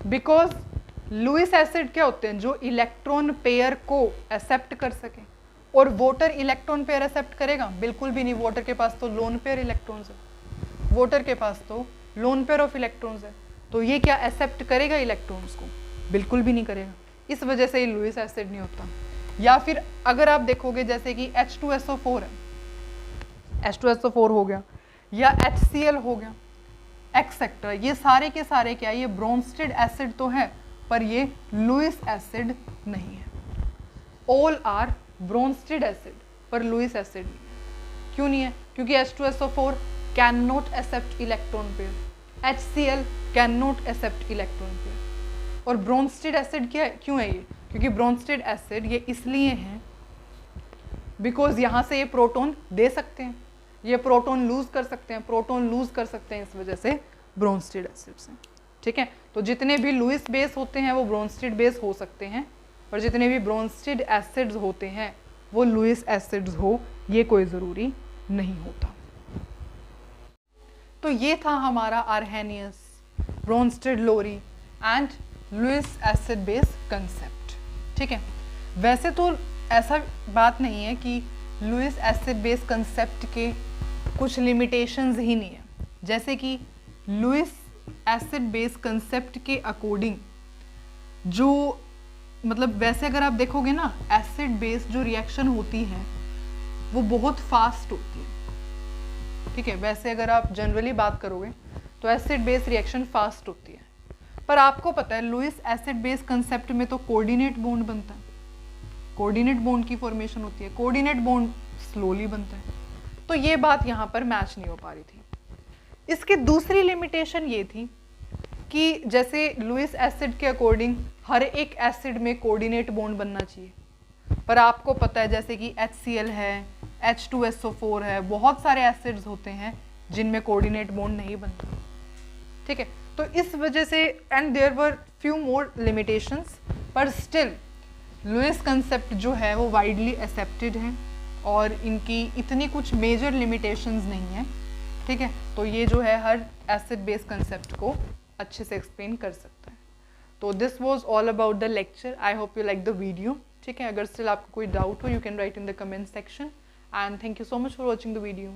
Because Lewis acid क्या होते हैं, जो इलेक्ट्रॉन पेयर को एक्सेप्ट कर सके, और वाटर इलेक्ट्रॉन पेयर एक्सेप्ट करेगा? बिल्कुल भी नहीं। वाटर के पास तो लोन पेयर इलेक्ट्रॉन्स है, वाटर के पास तो लोन पेयर ऑफ इलेक्ट्रॉन्स है, तो ये क्या एक्सेप्ट करेगा इलेक्ट्रॉन्स को? बिल्कुल भी नहीं करेगा। इस वजह से ये लुईस एसिड नहीं होता। या फिर अगर आप देखोगे जैसे कि H2SO4 है, H2SO4 हो गया या HCl हो गया एक्सेट्रा, ये सारे के सारे क्या, ये ब्रोंस्टेड एसिड तो है पर ये लुईस एसिड नहीं है। ऑल आर ब्रोंस्टेड एसिड पर लुईस एसिड नहीं। क्यों नहीं है? क्योंकि H2SO4 can not accept electron pair, HCl can not accept electron pair. और ब्रोंस्टेड एसिड क्या है, क्यों है ये? क्योंकि ब्रोंस्टेड एसिड ये इसलिए है बिकॉज यहाँ से ये प्रोटॉन दे सकते हैं, ये प्रोटॉन लूज कर सकते हैं, प्रोटॉन लूज कर सकते हैं, इस वजह से ब्रोंस्टेड एसिड्स हैं, ठीक है। तो जितने भी लुईस बेस होते हैं वो ब्रोंस्टेड बेस हो सकते हैं, और जितने भी ब्रोंस्टेड एसिड्स होते हैं वो लुईस एसिड्स हो, ये कोई ज़रूरी नहीं होता। तो ये था हमारा Arrhenius, Bronsted Lowry and Lewis acid base concept, ठीक है। वैसे तो ऐसा बात नहीं है कि लुईस एसिड बेस कंसेप्ट के कुछ लिमिटेशंस ही नहीं है। जैसे कि लुईस एसिड बेस कंसेप्ट के अकॉर्डिंग जो मतलब वैसे अगर आप देखोगे ना, एसिड बेस जो रिएक्शन होती है वो बहुत फास्ट होती है, ठीक है। वैसे अगर आप जनरली बात करोगे तो एसिड बेस रिएक्शन फास्ट होती है, पर आपको पता है लुईस एसिड बेस कंसेप्ट में तो कोऑर्डिनेट बॉन्ड बनता है, कोऑर्डिनेट बॉन्ड की फॉर्मेशन होती है, कोऑर्डिनेट बॉन्ड स्लोली बनता है, तो ये बात यहाँ पर मैच नहीं हो पा रही थी। इसकी दूसरी लिमिटेशन ये थी कि जैसे लुईस एसिड के अकॉर्डिंग हर एक एसिड में कोऑर्डिनेट बॉन्ड बनना चाहिए, पर आपको पता है जैसे कि HCl है, H2SO4 है, बहुत सारे एसिड्स होते हैं जिनमें कोऑर्डिनेट बॉन्ड नहीं बनता, ठीक है। तो इस वजह से and there were few more limitations, पर स्टिल लुईस कंसेप्ट जो है वो वाइडली एक्सेप्टेड है और इनकी इतनी कुछ मेजर लिमिटेशंस नहीं है, ठीक है। तो ये जो है हर एसिड बेस कंसेप्ट को अच्छे से एक्सप्लेन कर सकता है। तो this was all about the lecture. I hope you like the video, ठीक है। अगर स्टिल आपको कोई डाउट हो you can write in the comment section, and thank you so much for watching the video.